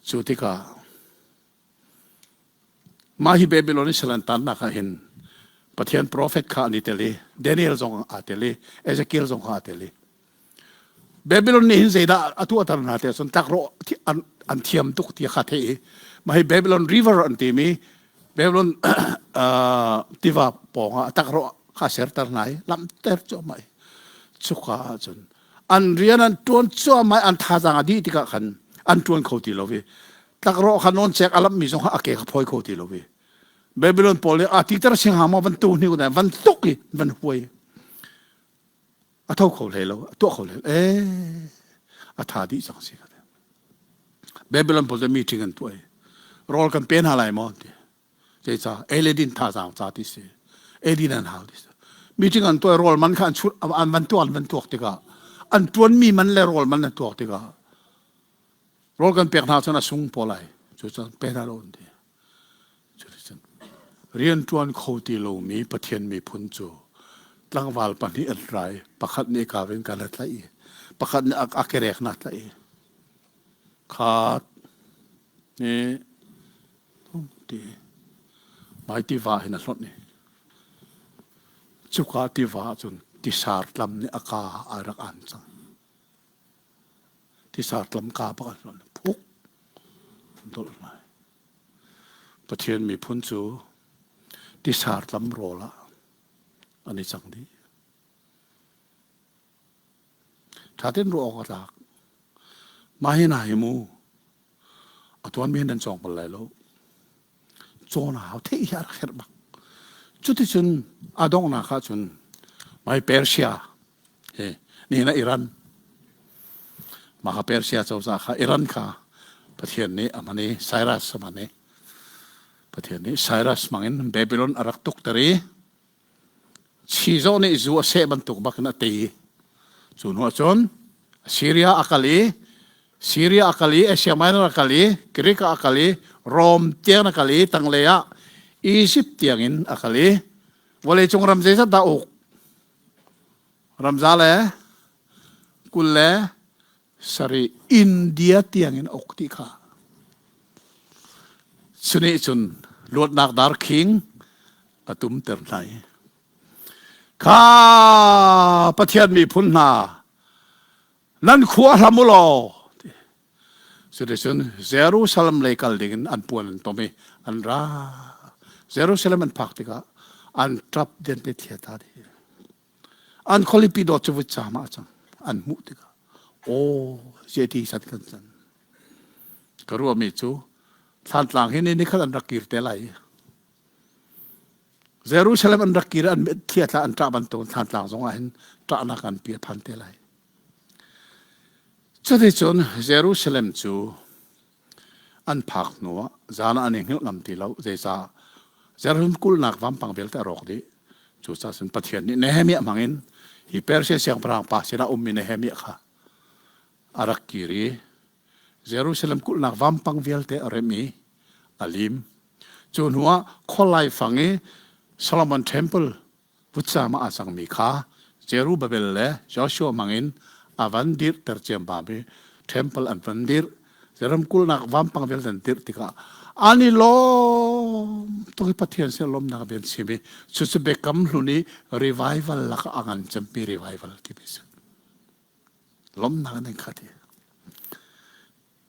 จูติกามาฮิเบบิลอนิสลันตันนักเห็นปะเทียนโปรเฟตข้านิเตลีเดนิเอลจงอาเตลีเอเซคิเอลจงอาเตลีเบบิลอนนี่หินเซดาอตุอัตรนาเตส่วนตักโรที่อันเทียมตุกที่ขัดเฮมาฮิเบบิลอนริเวอร์อันที่มีเบบิลอนที่ว่าปองตักโรข้าเสร์ตร์ไหนลำเตอร์จ่อไม่สุขาจนอันเรียนอันตวนจ่อไม่อันท่าจางอดีที่กัน อันตวนเขาตีโลวีตักรอขนนเช็คอลัมมิซงอาเกะพอยเขาตีโลวีเบบิลอนโพลีอาทิตย์เสียงหามาวันตูนี่ก็ได้วันตุกีวันหวยอาท้าเขาเลยแล้วตัวเขาเลยอาท่าดีสังสิกันเบบิลอนโพลีมีทิ้งกันตัวรอกันเป็นอะไรมั้งเจ้าเอเลดินท่าจางจ่าที่สิเอดินันหาที่สิมีทิ้งกันตัวรอมันขันชุดอันวันตัวติกาอันตวนมีมันเลยรอมันตัวติกาโรกันเปียกหน้าชนะสุ่งพอไหลจุดนั้นเป็นอะไรอนดีจุดนั้นเรียนจวนเขาตีโลมีปะเทียนมีพุนจูตั้งวาลปันนี้อะไรประคัดนี้กาเป็นการละไอประคัดนี้อักเกเรกนัดไอขาดนี่ทุกทีไม่ตีว่าเห็นอะไรนี่จุกาตีว่าจนติสาร์ลำนี่อากาอารักอันจังที่สาดลำกาปะกันพุกโดนไหมประเทศมีพุนจูที่สาดลำโรละอันนี้จังดีถ้าเต้นรู้ออกจากมาให้นายมูอัตวันมีนันจองไปเลยแล้วโจนหาวเทียร์เข็ดบักจุดที่จุนอาดงนาคาจุนไม่เปอร์เซียนี่นะอิรันมาเปอร์เซียเจ้าจากอิรันค่ะประเทศนี้มันนี้ไซรัสมันนี้ประเทศนี้ไซรัสมังอินเบบิลอนอารักตุกตรีชีโซนี่จูเซบันตุกบักนาตีจุนหัวจนซีเรียอักลีเอเชียไมน์อักลีกรีกอักลีโรมเตียนอักลีตังเลียอียิปต์เตียงอินอักลีวันเลยจงรำใจสัตว์ดาวรำซาเลกุลเลสรีอินเดียเตียงอินอกติค่ะสุนิจุนลวดนักดาร์คิงอตุมเตอร์ไนข้าประเทศมีพุนนานั่นขวาทำมุโลสุดท้ายเยรูซาเล็มเลยกัลดิ่งอันปวนตัวมีอันราเยรูซาเล็มอันพักติกาอันทรัพย์เดินไปเทียตาดีอันคอลิปิโดชวิตจามาจังอันมุติกาโอ้เจดีสัตกันจันกรัวมีจูท่านหลังเห็นนี่ขันรักกิรเตลัยเยรูซาเล็มอันรักกิรอันเทียตาอันตราบันตุนท่านหลังสงฆ์เห็นตรานักอันเปียพันเตลัยจุดที่จนเยรูซาเล็มจูอันพักหนัวจานอันเองลำที่เราเจซ่าเยรูซาเล็มกุลนักวัมปังเบลต์รอกดีจูซาสันปะเทียนนี่เนเฮมีมังอินฮิเปอร์เซียงพรางปาสินามิเนเฮมีค่ะอารักกิรีเยรูซาเล็มกุลนักวัมปังเบลต์เรมีอาลิมจูนัวคอลไลฟังโซโลมอนเทมเพิลพุทธามาอาสังมีค่ะเจรูบาเบลเล่จอชัวมังอินอาวันดิร์เตอร์เจมบาบีเทมเพิลอันวันดิร์เจรัมกุลนักวัมปังเวลตันดิร์ติกาอันนี้ลมตัวที่พัฒน์เสียลมนักเบนซิมีสุดเบกัมลุนีรีไววัลลักอังันจำปีรีไววัลที่พิสุลมนักนั่งขัด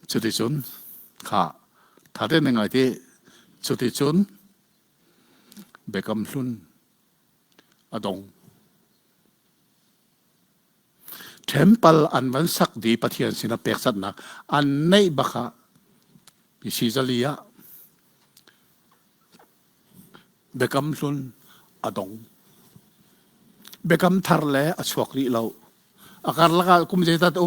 จุดที่สุดข้าถ้าได้หนึ่งไงที่จุดที่สุดเบกัมลุนอดงเทมเพิลอันวันสักดีพัฒน์สินะเปกสัตนักอันในบักพิชิตลียาเบกัมลุนอดงเบกัมทาร์เลอสวกรีเราอาการลักคุมเจตัด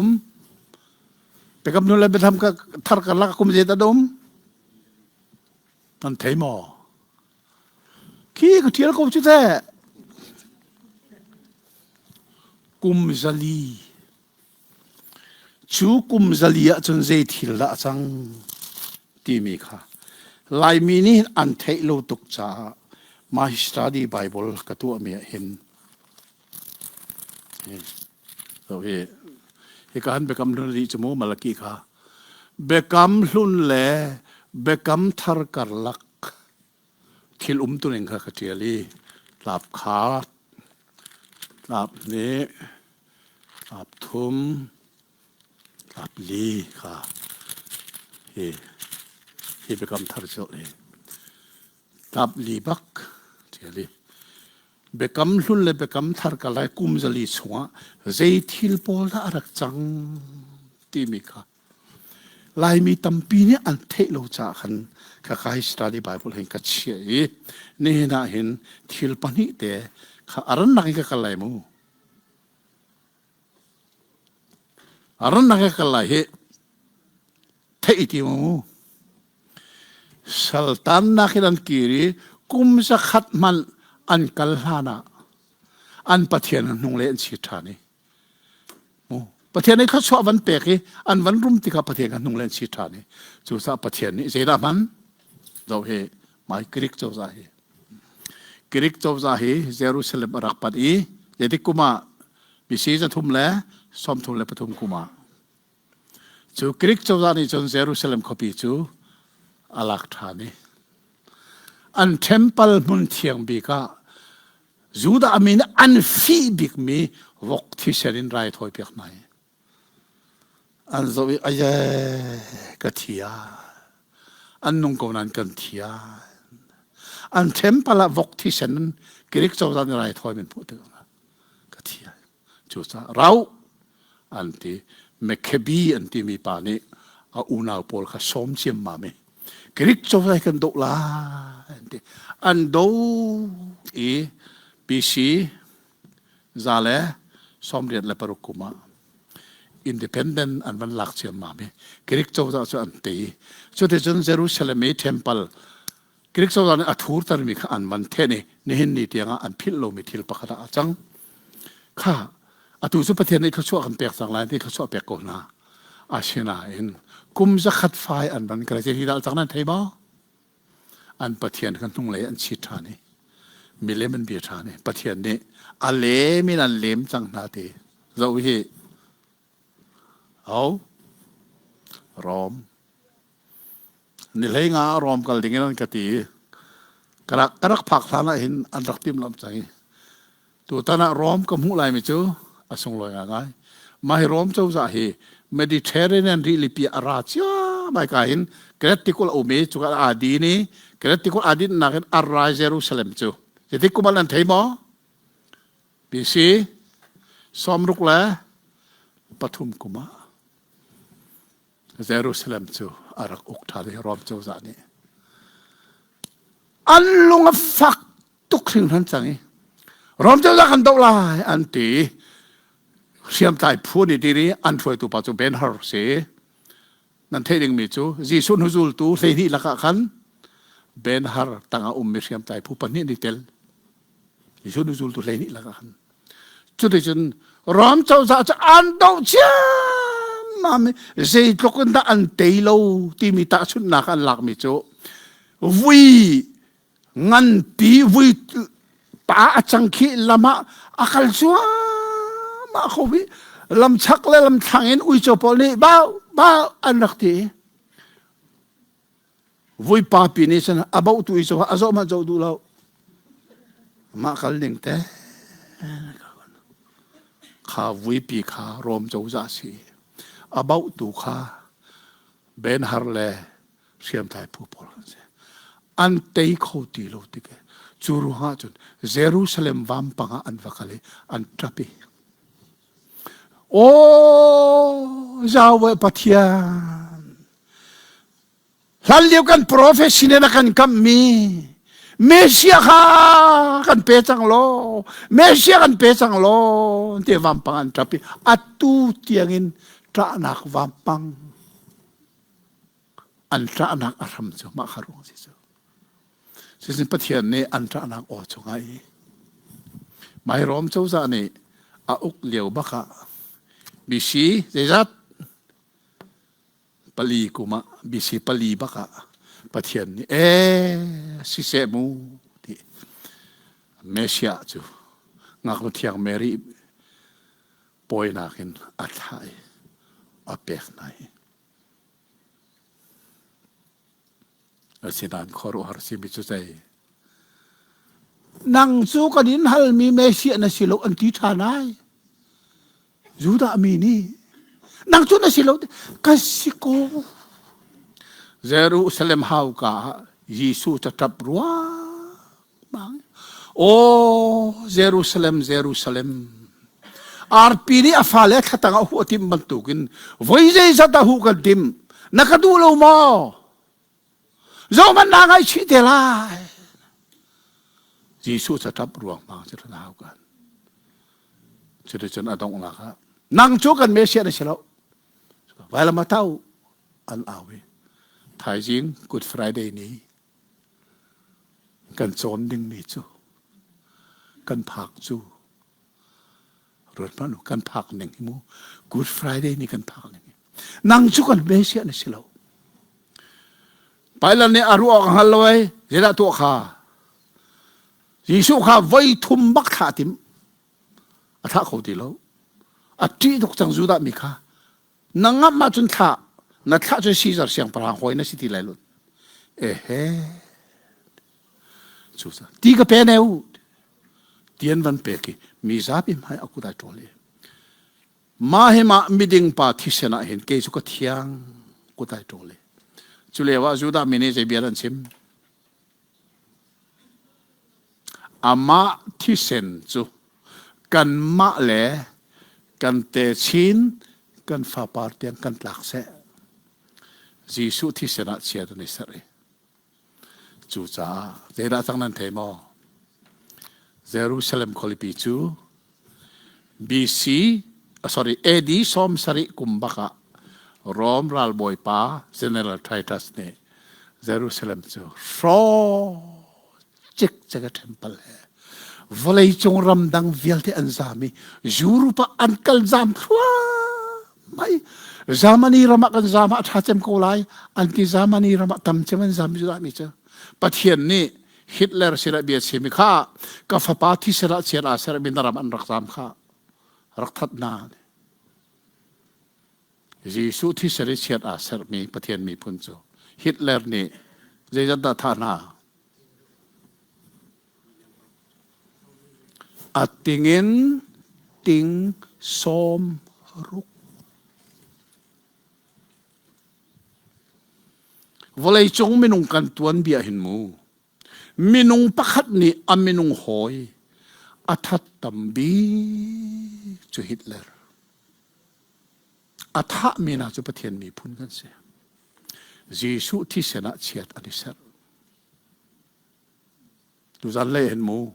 เบกัมลุนเลเบทำกับทาร์กันลักคุมเจตัดนั่นเทมอขี้ก็เที่ยวกุมจุดแท้กุมซาลีชูกุมซาลีจนเจทิลละจัง ตีมีค่ะลายมีนี่อันเทโลตุกจ้ามาฮิสตาดีไบเบิลกระตัวเมียเห็นเราเฮกันเบกำนุนรีจมูมาลกีค่ะเบกำลุนเล่เบกำทาร์การลักทิลตุนเองค่ะกเทียลีหลับขาหลับนี้หลับทุ่มหลับลีค่ะเฮเบกำทาร์โจลีหลับลีบักเทียลีเบกำลุนเล่เบกำทาร์การลักกุมจะลีสวะใจทิลโพลารักจังที่มีค่ะลายมีตั้มปีนี้อันเทโลจาขันข้าใครสตาดีไบเบิลเห็นกัดเชียนี่น่าเห็นทิลปนิเตะข้าอารันนักกันลายมูอารันนักกันลายเทอิติมูสัลตันนักนันกิริกุมจะขัดมันอันกัลฮานะอันปะเทียนนุ่งเล่นชิดานีประเทศนี้เขาชอบวันเปกอันวันรุ่มที่เขาประเทศกันนุ่งเล่นชิดานีจูซาประเทศนี้เจดามันเราเฮไม่กริกโจซาเฮกริกโจซาเฮเยรูซาเล็มรักปัดอีเด็กกุมาบิซีจะทุ่มเล่ซ้อมทุ่มเล่ปฐุมกุมาจูกริกโจซานี่จนเยรูซาเล็มขบีจูอาลักฐานีอันเทมเพิลมุนเทียงบีกาจูดาอามินอันฟีบิกมีวกที่เชรินไรถอยเปียกไหนอันโซวิอายกัทียอันนุ่งกนันกันทียอันเทมปลาวกที่เชนกริกโจดันไรถอยเป็นผู้เดิมกัทียจูซาเราอันที่เมคบีอันที่มีปานีอาอุณาโพลข้าสมเชียมมาเมกริกโจดันกันดุลาอันดูอีปีซีซาเลสมเด็จและปรุกุมาอินดิเพนเดนต์อันวันหลักเชียมาเมกริกโจดาอันตีสุดที่จนเยรูซาเล็มเทมเพิลกริกโจดาอัฐูรตามีข้าอันวันเทนี่นี่เห็นนี่เตียงอันพิลโลมิทิลปะคดาจังข้าอัฐูสุประเทศนี้เขาชอบกันเปียกสังลายที่เขาชอบเปียกโกนาอาเชนาเองกุมจะขัดไฟอันวันกระเจียที่ดาวจังนั้นเทบ้าอันประเทศกันทุ่งเลยอันชิดทานี่มีเลมันเบียทานี่ประเทศนี้อันเลมินันเลมจังนาทีเราเฮเอารอมนี่เลยงารอมกันดิ่งนั้นกติกระผักฐานะเห็นอันรักติมลำใจตัวฐานะรอมก็มุ่งลายไม่เจออสงลอยง่ายมาให้รอมเจ้าจะเฮเมดิเตอร์เรเนียนริลิปีอาราชยาไม่กล้าเห็นเกรติกุลอุเมจุกอาดีนี่เกรติกุลอาดีนักเห็นอาราเยรูซาเล็มเจ้าจะที่กุมาลันเทมอปีซีสมรุกละปฐุมกุมาเยรูซาเล็มจูอารักอุกทาริรอมจูจานีอันลุงฟักตุกสิ่งนั้นจังนี้รอมจูจากันตกลายอันตีเสียมใจพูดในที่นี้อันช่วยตัวปัจจุบันฮาร์เซนั่นเทดิงมีจูจีซุนฮุซูลตูเซนี่ละกันเบนฮาร์ตั้งอามีเสียมใจผู้ปนิดิเตลจีซุนฮุซูลตูเซนี่ละกันจุดที่จนรอมจูจะอันโตเชียมาไม่เสียตกันตาอันเตโลที่มีตาชุนนักอันหลักมีจูวิงันปีวิตาจังคีละมาอักลชัวมาเขาวิลำชักและลำทางเงินอุยจบอนี่บ้าอันนักทีวิปาปีนี้ฉันอาบ่าวตุยจบอาจจะมาจบดูแล้วมาคัลลิงเต้ข้าวิปีข้ารวมจูจ่าสีอาบ่าวตุข้าเบนฮาร์เลเสียมไทยผู้พลกันอันเตยเขาตีโลติเกจูรุฮาจุนเยรูซาเล็มวัมปังอันวัคลีอันทรัพีโอ้ยาวเวปัทยาฮัลเลียวกันโปรเฟสชันนักกันกัมมีเมสยากันเปจังโลเมสยากันเปจังโลเทวัมปังอันทรัพีอัตุเตียงินตระนักวัมปังอันตระนักอารมณ์จะมาคารวงสิจ้าสิ่งประเทศนี้อันตระนักออกจงไงไม่รวมเจ้าจะนี่อาอุกเลียวบักะบิชีเจจัด ปลีกุมะบิสิปลีบักะปะเทียนนี่สิเสมูที่เมเซียจูงักลุเทียงเมรีปอยนักินอัฐายอเปกไนสินานขอรู้หารสิบิจุใจนังสู้กันอินฮัลมีเมเซียนสิโลอันที่ทานายจูดามีนี่นังสู้นสิโลกัสิโกเยรูซาเล็มฮาวกายิสุจะทับรัวมังโอ้เยรูซาเล็มอาร์พีนี่อาฟาเลขัดตั้งหัวทิมบรรทุกินไว้ใจสัตว์หูกันทิมนักดูโลมาโจมันนางไอชิเดลายยิสุจะทับรัวมังจะทำหาวกันจะได้จนอดองละครับนังจูกันเมเซียนสิโลไว้ละมาเท่าอันเอาไว้ไทยจริง Good Friday นี้กันโซนดิ้งนี่จูกันผักจูรถมันกันผักหนึ่งมู Good Friday นี่กันผักหนึ่งนั่งจูกันเบสเซียนสิเราไปแล้วเนี่ยอารุออกหันเลยเจ้าตัวข้ายิสุข้าไว้ทุ่มบักขาติมอาทักเขาดีแล้วอาจีทุกจังจูดามิข้านังงับมาจนข้านัดข้าจะซีซาร์เสียงปรางหอยนั่นสิที่ไรลุนจูซาตีกับเป็นเอวเตียนวันเปกีมีซาบิมให้อากูได้ตัวเลยมาให้มามิดิงปาทิเสนาเห็นเกสุกเทียงกูได้ตัวเลยจุเลว่าจูดามินิจะเบียรันซิมอามาทิเซนจูกันมาเลกันเตชินกันฟ้าปาร์เตียงกันหลักเสยิสุที่เสนาเชียตัวนี้สิจูจ้าเจราตั้งนั้นเทมอเยรูซาเล็มคอลิปิจูBC sorry AD สอมสริกุมบักะรอมรัลบอยปาเจเนอเรลไททัสเนเยรูซาเล็มจูฟรอจิกจักรเทมเพิลวลัยจงรำดังเวลที่อันซามียูรูปอันกัลซามครัวไม่zamani ramak kan zama thachem ko lai anti zamani ramak tam cheman zam ju mi cha pathian ni Hitler sira bia chimi kha ka fapa thi sira chera sira bin ram an rakzam kha rakthat na Jesu thi sira chera sir mi pathian mi phun chu Hitler ni jejada thana atingin ting som ruk Volay chong minung kantuan biya hinmo. Minung pakat ni aminung hoy. Atat tambi to Hitler. Atha mina to patien mi pun kan siya. Jesu ti sena chiat anisar. Tuzan lay hinmo.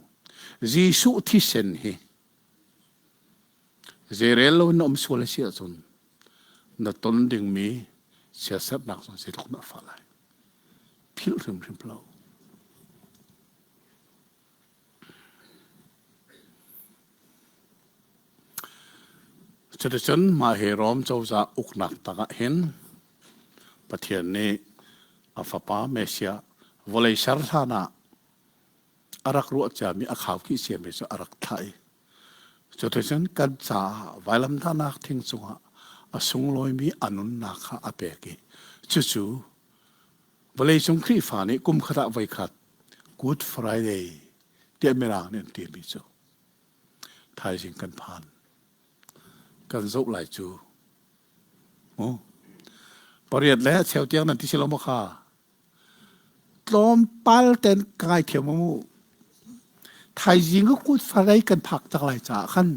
Jesu ti sen hi. Zerelo na umswala siya son. Natonding mi siya sab nakson silok na falay. Pil rim plau. Tradition mahirom jauza uknak taga hin pathian ni afapa mesia volei sarthana arak ru chami akhaw ki siam so arak thai tradition kan cha vailam thanak thing chunga asung loi mi anun na kha apeki chu Volay chung kri fani kum khata vai khat Good Friday te merang nen te mi chu thai jing kan phan kan zau lai chu mo pariat le cheu tiang nan ti silo mo kha tlom pal ten kai thiam mu thai jing ko Good Friday kan phak tak lai cha khan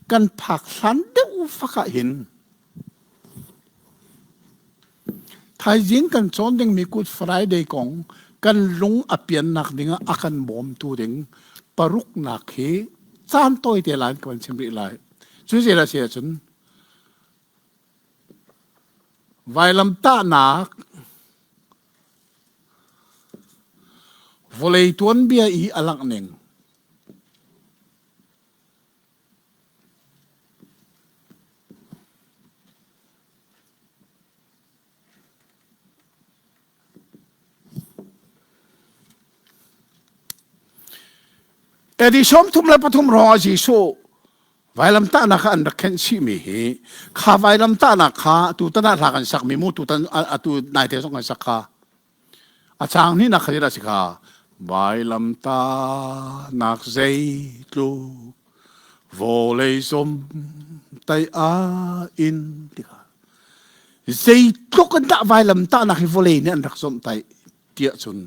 kan phak hlan deu faka hin Thai jing kan chon ding mi Good Friday kong kan lung apian nak dinga akan bom tu ding paruk nak he chan toy te lan kan chimri lai chu je la sia chun vailam ta nak volei tuan bia i alak neng di som thum le pathum ro ji so vailam ta na kha an rakhen si mi hi kha vailam ta na kha tu ta na ra kan sak mi mu tu tan tu nai te song kan sak kha achang ni na khira si kha vailam ta nak zei tu vô lê som tay a in ti kha zei tu kan ta vailam ta na hi vô lê ne an rak som tay tia chun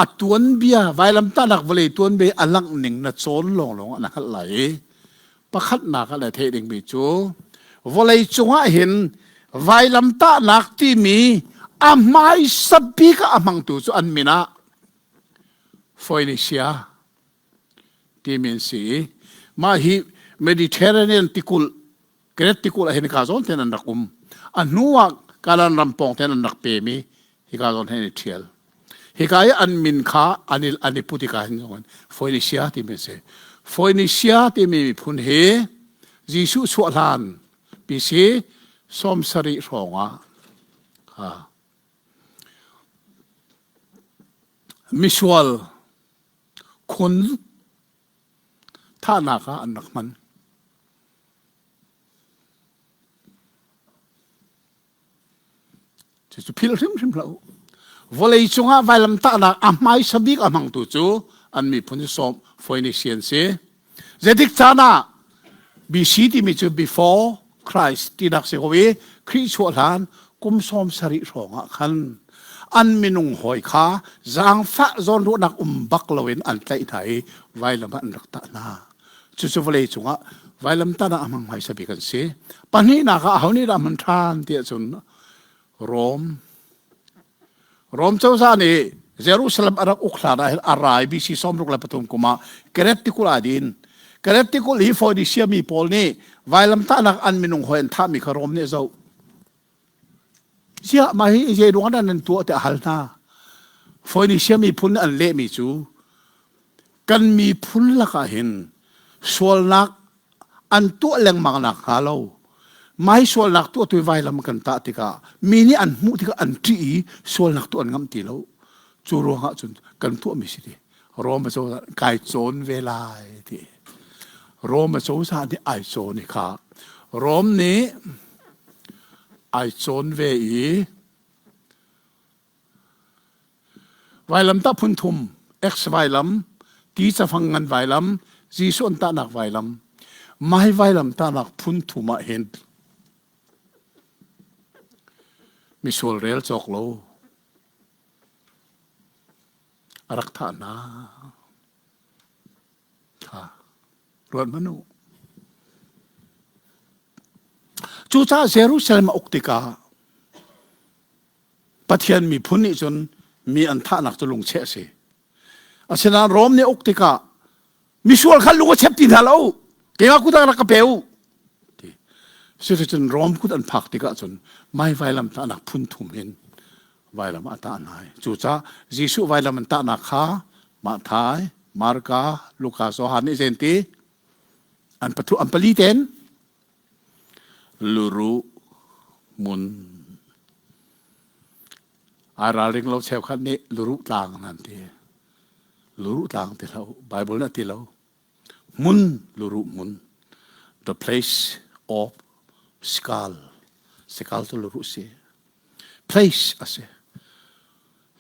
atuan bia vailam ta nak vô lê tuan be alang ning na chon long long na khat lai pakhat na ka la the ding bi chu volei chunga hin vailam ta nak ti mi amai sabi ka amang tu chu an mina Phoenicia ti min si ma hi Mediterranean tikul great tikul hin ka zon ten an rakum anuwa kalan rampong ten an rak pe mi hi ka zon hen thiel hi ka an min kha anil aniputi ka hin zon Phoenicia ti min se Phoenicia ti mi phun he Jisu sualan pi si som sari ronga ha misual kun tha na ka anak man chu phil rim lau volei chunga vailam ta na amai sabik amang tu chu an mi phun som Phoenician se zedik chana BC ti mi chu before Christ ti dak se howe Christualan kum som sari ronga khan an minung hoi kha zang fa zon ru nak bak lawin an tai thai vailam an rak ta na chu chu volei chunga vailam ta na amang mai sabi kan se pani na ka hauni ra man than ti chun Rom châu sa ni Jerusalem arak ukla na arai BC som ruk la patum kuma keret tikul adin keret tikul hi Phoenicia mi pol ni vailam ta nak an minung hoen tha mi kharom ne zo sia ma hi je dong nan tu te halna Phoenicia mi phun an le mi chu kan mi phun la ka hin sol nak an tu leng mang nak halo mai sol nak tu tu vailam kan ta tika mini an mu tika an ti sol nak tu an ngam ti lo chu ro ha chun kan tu mi si rom ma so kai chon ve lai ti rom ma so sa ni ai so ni kha rom ni ai chon ve i vailam ta phun thum ex vailam ti cha phangan vailam ji son ta nak vailam mai vailam ta nak phun thuma hen misol rel chok lo arak tha na ha ruan manu chu cha Jerusalem uktika pathian mi phuni chun mi an tha nak chulung che se asena rom ne uktika misol khal lu ko chep tin halo ke ma ku ta ka peu Sirichin rom kut an phak tika chun mai vailam ta nak phun thum hin vailam ata nai chu cha Jisu vailam ta na kha ma thai Marka Luka so han ni senti an pathu an pali ten luru mun araling lo cheu khan ni luru tang nan ti luru tang ti lo Bible na ti lo mun luru mun the place of Skal to luru si place ase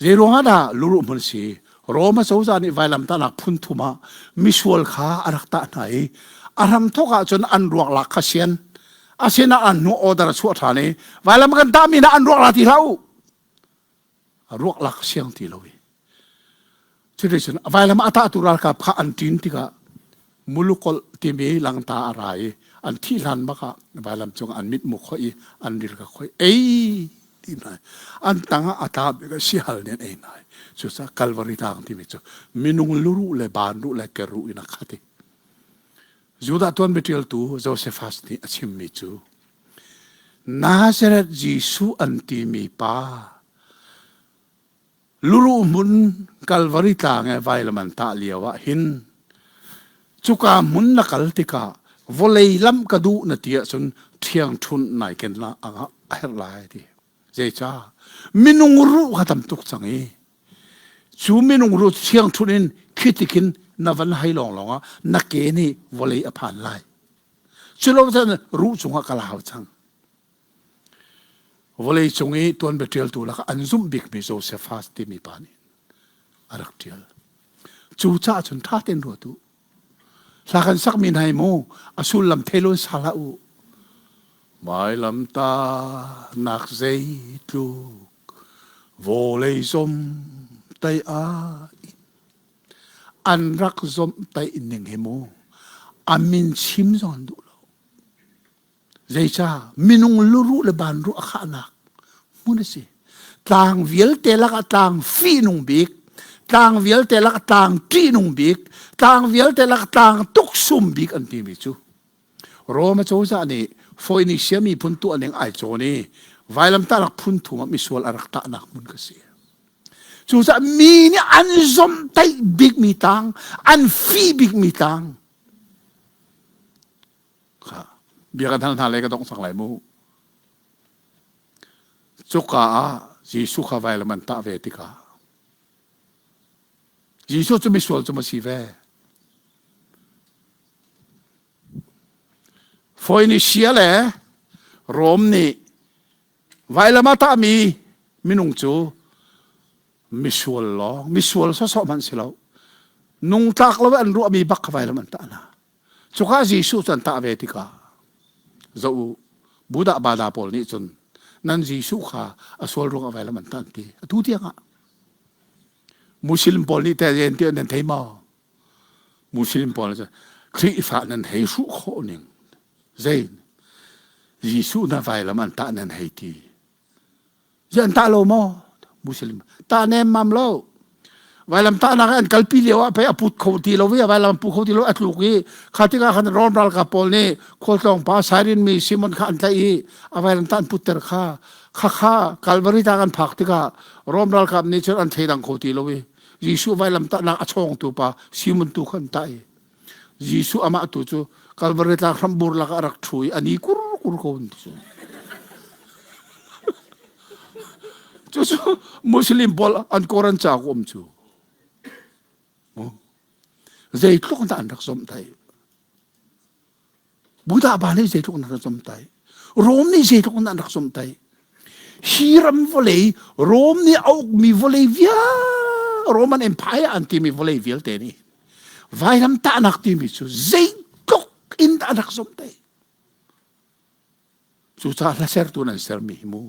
zero hada luru mun si Roma so za ni vailam ta nak phun thuma misual kha arak ta nai aram thoka chon an ruak la khasian asena an no order chu thani vailam kan ta mi na an ruak la ti lau ruak la khasiang ti lowi tradition vailam ata tural ka pha an tin tika mulukol ti me lang ta arai an thi lan maka vailam chung an mit mu khoi an rir ka khoi ei ti nai an tanga ata be ka si hal nen ei nai chu sa calvary tang ti mi chu minung luru le ban ru le keru ina khati juda ton betel tu Josephus ni achim mi chu Nazareth Jisu an ti mi pa luru mun calvary tang e vailam an ta liawa hin chuka mun na kaltika volei lam kadu na tia chun thiang thun nai ken la anga her lai ti je cha minung ru khatam tuk changi chu minung ru thiang thunin khitikin na van hai long longa na ke ni volei a phan lai chulo chan ru chunga kala hau chang volei chungi ton betrial tu la an zum big mi Joseph has ti mi pani arak tial chu cha chun tha ten ro tu la kan sak min hai mo asul lam thelo sala u mai lam ta nak zei tu volei som tai a an rak zom tai in ning hemo amin chim zon du lo zei cha minung luru le ban ru kha nak mun si tang viel te la ka tang fi nung bik tang viel te la ka tang ti nung bik tang viel te la ka tang tuk sum bik an ti mi chu roma cho za ni foi ni siami pun tu aneng ai cho ni vailam ta lak phun thu ma mi sual arak ta nak mun ka si chu sa mi ni an zom tai big mi tang an fi big mi tang kha bia ka than le ka dong sang lai mu chu ka jisu kha vailam an ta ve ti ka jisu chu mi sual chu ma si ve foi ni sia le rom ni vailam ta mi minung chu misual so man silo nung tak lo an ru mi bak vai man ta na chuka jisu chan ta ve ti ka zo buda bada pol ni chun nan jisu kha asol ru vai man tan ti tu ti nga muslim pol ni te yen ti nan thei ma muslim pol cha khri fa nan hei su kho ning zain jisu na vai man ta nan hei ti jan ta lo mo muslim ta nem mam lo vailam ta na kan kalpi lewa pe aput khoti lo we vailam pu khoti lo atluki khatika khan ron ral ka pol ne kholtong pa sarin mi simon khan tai availam tan putter kha kalvari ta kan phaktika rom ral kap ni chon an theidang khoti lo we jisu vailam ta na achong tu pa simon tu khan tai jisu ama tu chu kalvari ta khambur la ka rak thui ani kur kon chu chu muslim bol an koran cha kom chu zei tlok ta an rak som tai buda ba ni zei tlok na rak som tai rom ni zei tlok na rak som tai hiram volei rom ni au mi volei via roman empire anti mi volei vil te ni vairam ta nak ti mi chu zei tlok in ta rak som tai chu ta la ser tu nan ser mi mu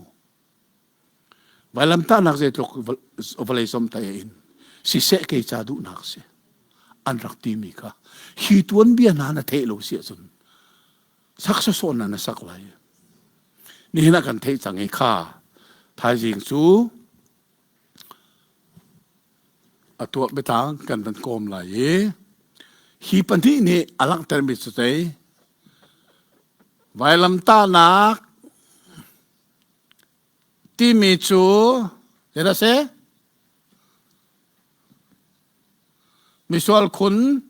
vailam ta nak ze tlok volei som tai in si se ke cha du nak se an rak ti mi ka hi tuan bia na na the lo si chun sak sa son na sak lai ni na kan the chang e kha thai jing chu atua betang kan tan kom lai hi pan thi ni alang ter mi chu te vailam ta nak ti mi chu era se misual kun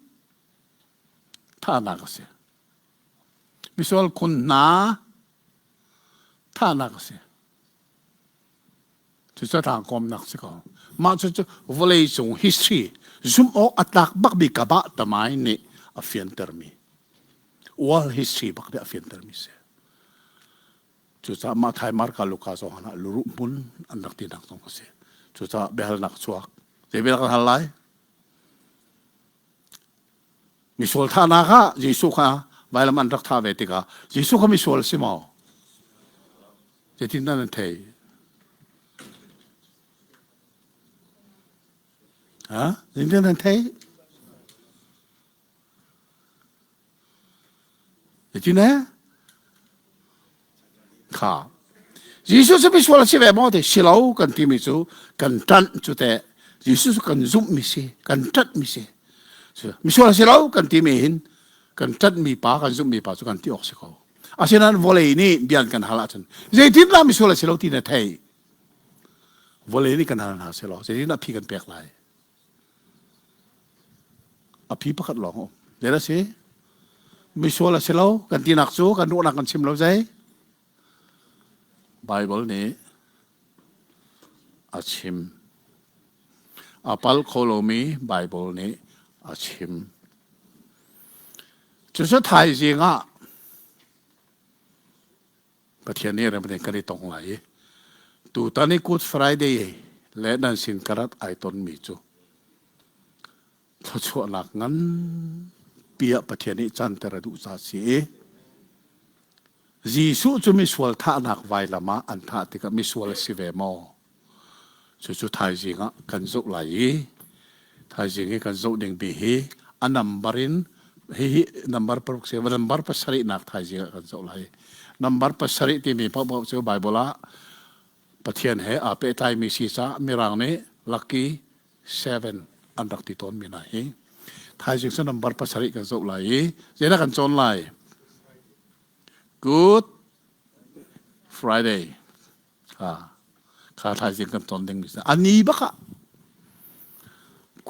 tha na ka se misual kun na tha na ka se chu cha thang kom nak se ko ma chu volei chung history zum o atak bak bi ka ba tamai ni afian termi wall history bak bi afian termi se chu cha ma thai mar ka luka so hana luru mun anak ti nak tong se chu cha behal nak chuak te be ka halai misual tha na kha jisu kha vailam an rak tha ve ti ka jisu kha misual si mo je tin nan thei ha tin nan thei je tin na kha jisu se misual si ve mo de silau kan ti mi chu kan tan chu te jisu kan zum mi si kan tat mi si misual si lau kan ti mi hin kan tat mi pa kan zum mi pa chu kan ti ok se ko asinan volei ni bian kan hala chen je tin la misual si lau ti na thei volei ni kan hala se lo je tin na phi kan pek lai a phi pakhat lo de la se misual si lau kan ti nak chu kan ru nak kan sim lo jai bible ni achim apal kholomi bible ni อาชิมจุดสุดท้ายจริงอ่ะประเทศนี้เราเป็นกันที่ตรงไหนตูตอนนี้ Good Friday และนั่นสินกรัตไอตอนมีจูเขาชวนหลักงั้นเปียประเทศนี้จันทร์ดูซาสีจีสุจะมีส่วนท่านักไวละมาอันท่าที่ก็มีส่วนสิเวมอจุดท้ายจริงอ่ะกันจุไหลท้ายจริงกันจุดึงบีฮีอันนัมบารินฮีนัมบาร์ปรุกเสวันนัมบาร์ปัสสรินักท้ายจริงกันจุไหลนัมบาร์ปัสสริที่มีพระบอกเจ้าไบเบิลประเทศเหอาเปตายมีศีรษะมีรังนี้ลักกี้7อันดักที่ต้นมีไหนท้ายจริงสนัมบาร์ปัสสริกันจุไหลเจนักกันจนไหล Good Friday ข้าทายจริงกันตอนเด็กมิสอันนี้บ้า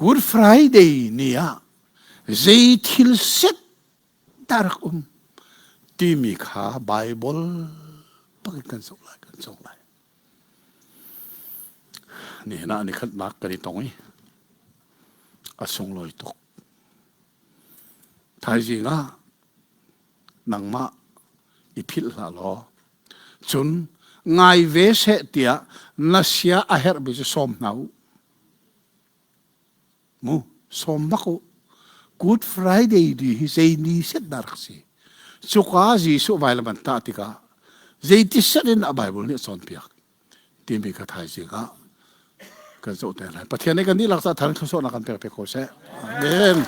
Good Friday เนี่ยเจทิลเซตดาร์กที่มีข้าไบเบิลปักกันส่งไลนี่นะนี่ขัดนักกันตรงนี้อาส่งลอยตกทายจริงอ่ะนังมาอีพิลละล้อจนไงเวสเตียนัสยาอาเฮร์บิจสมนามูสมบัก Good Friday ดีเจนี่เสดดาร์กสิสุขาจีสุไวลมันตาติกาเจติสเรนอับไบเบิลนี่สอนเปียกที่มีกระทายสิกากันโจทย์อะไรประเทศนี้กันนี่หลักฐานทุกส่วนนักการเปรียบเทียบโคเซ่เด่น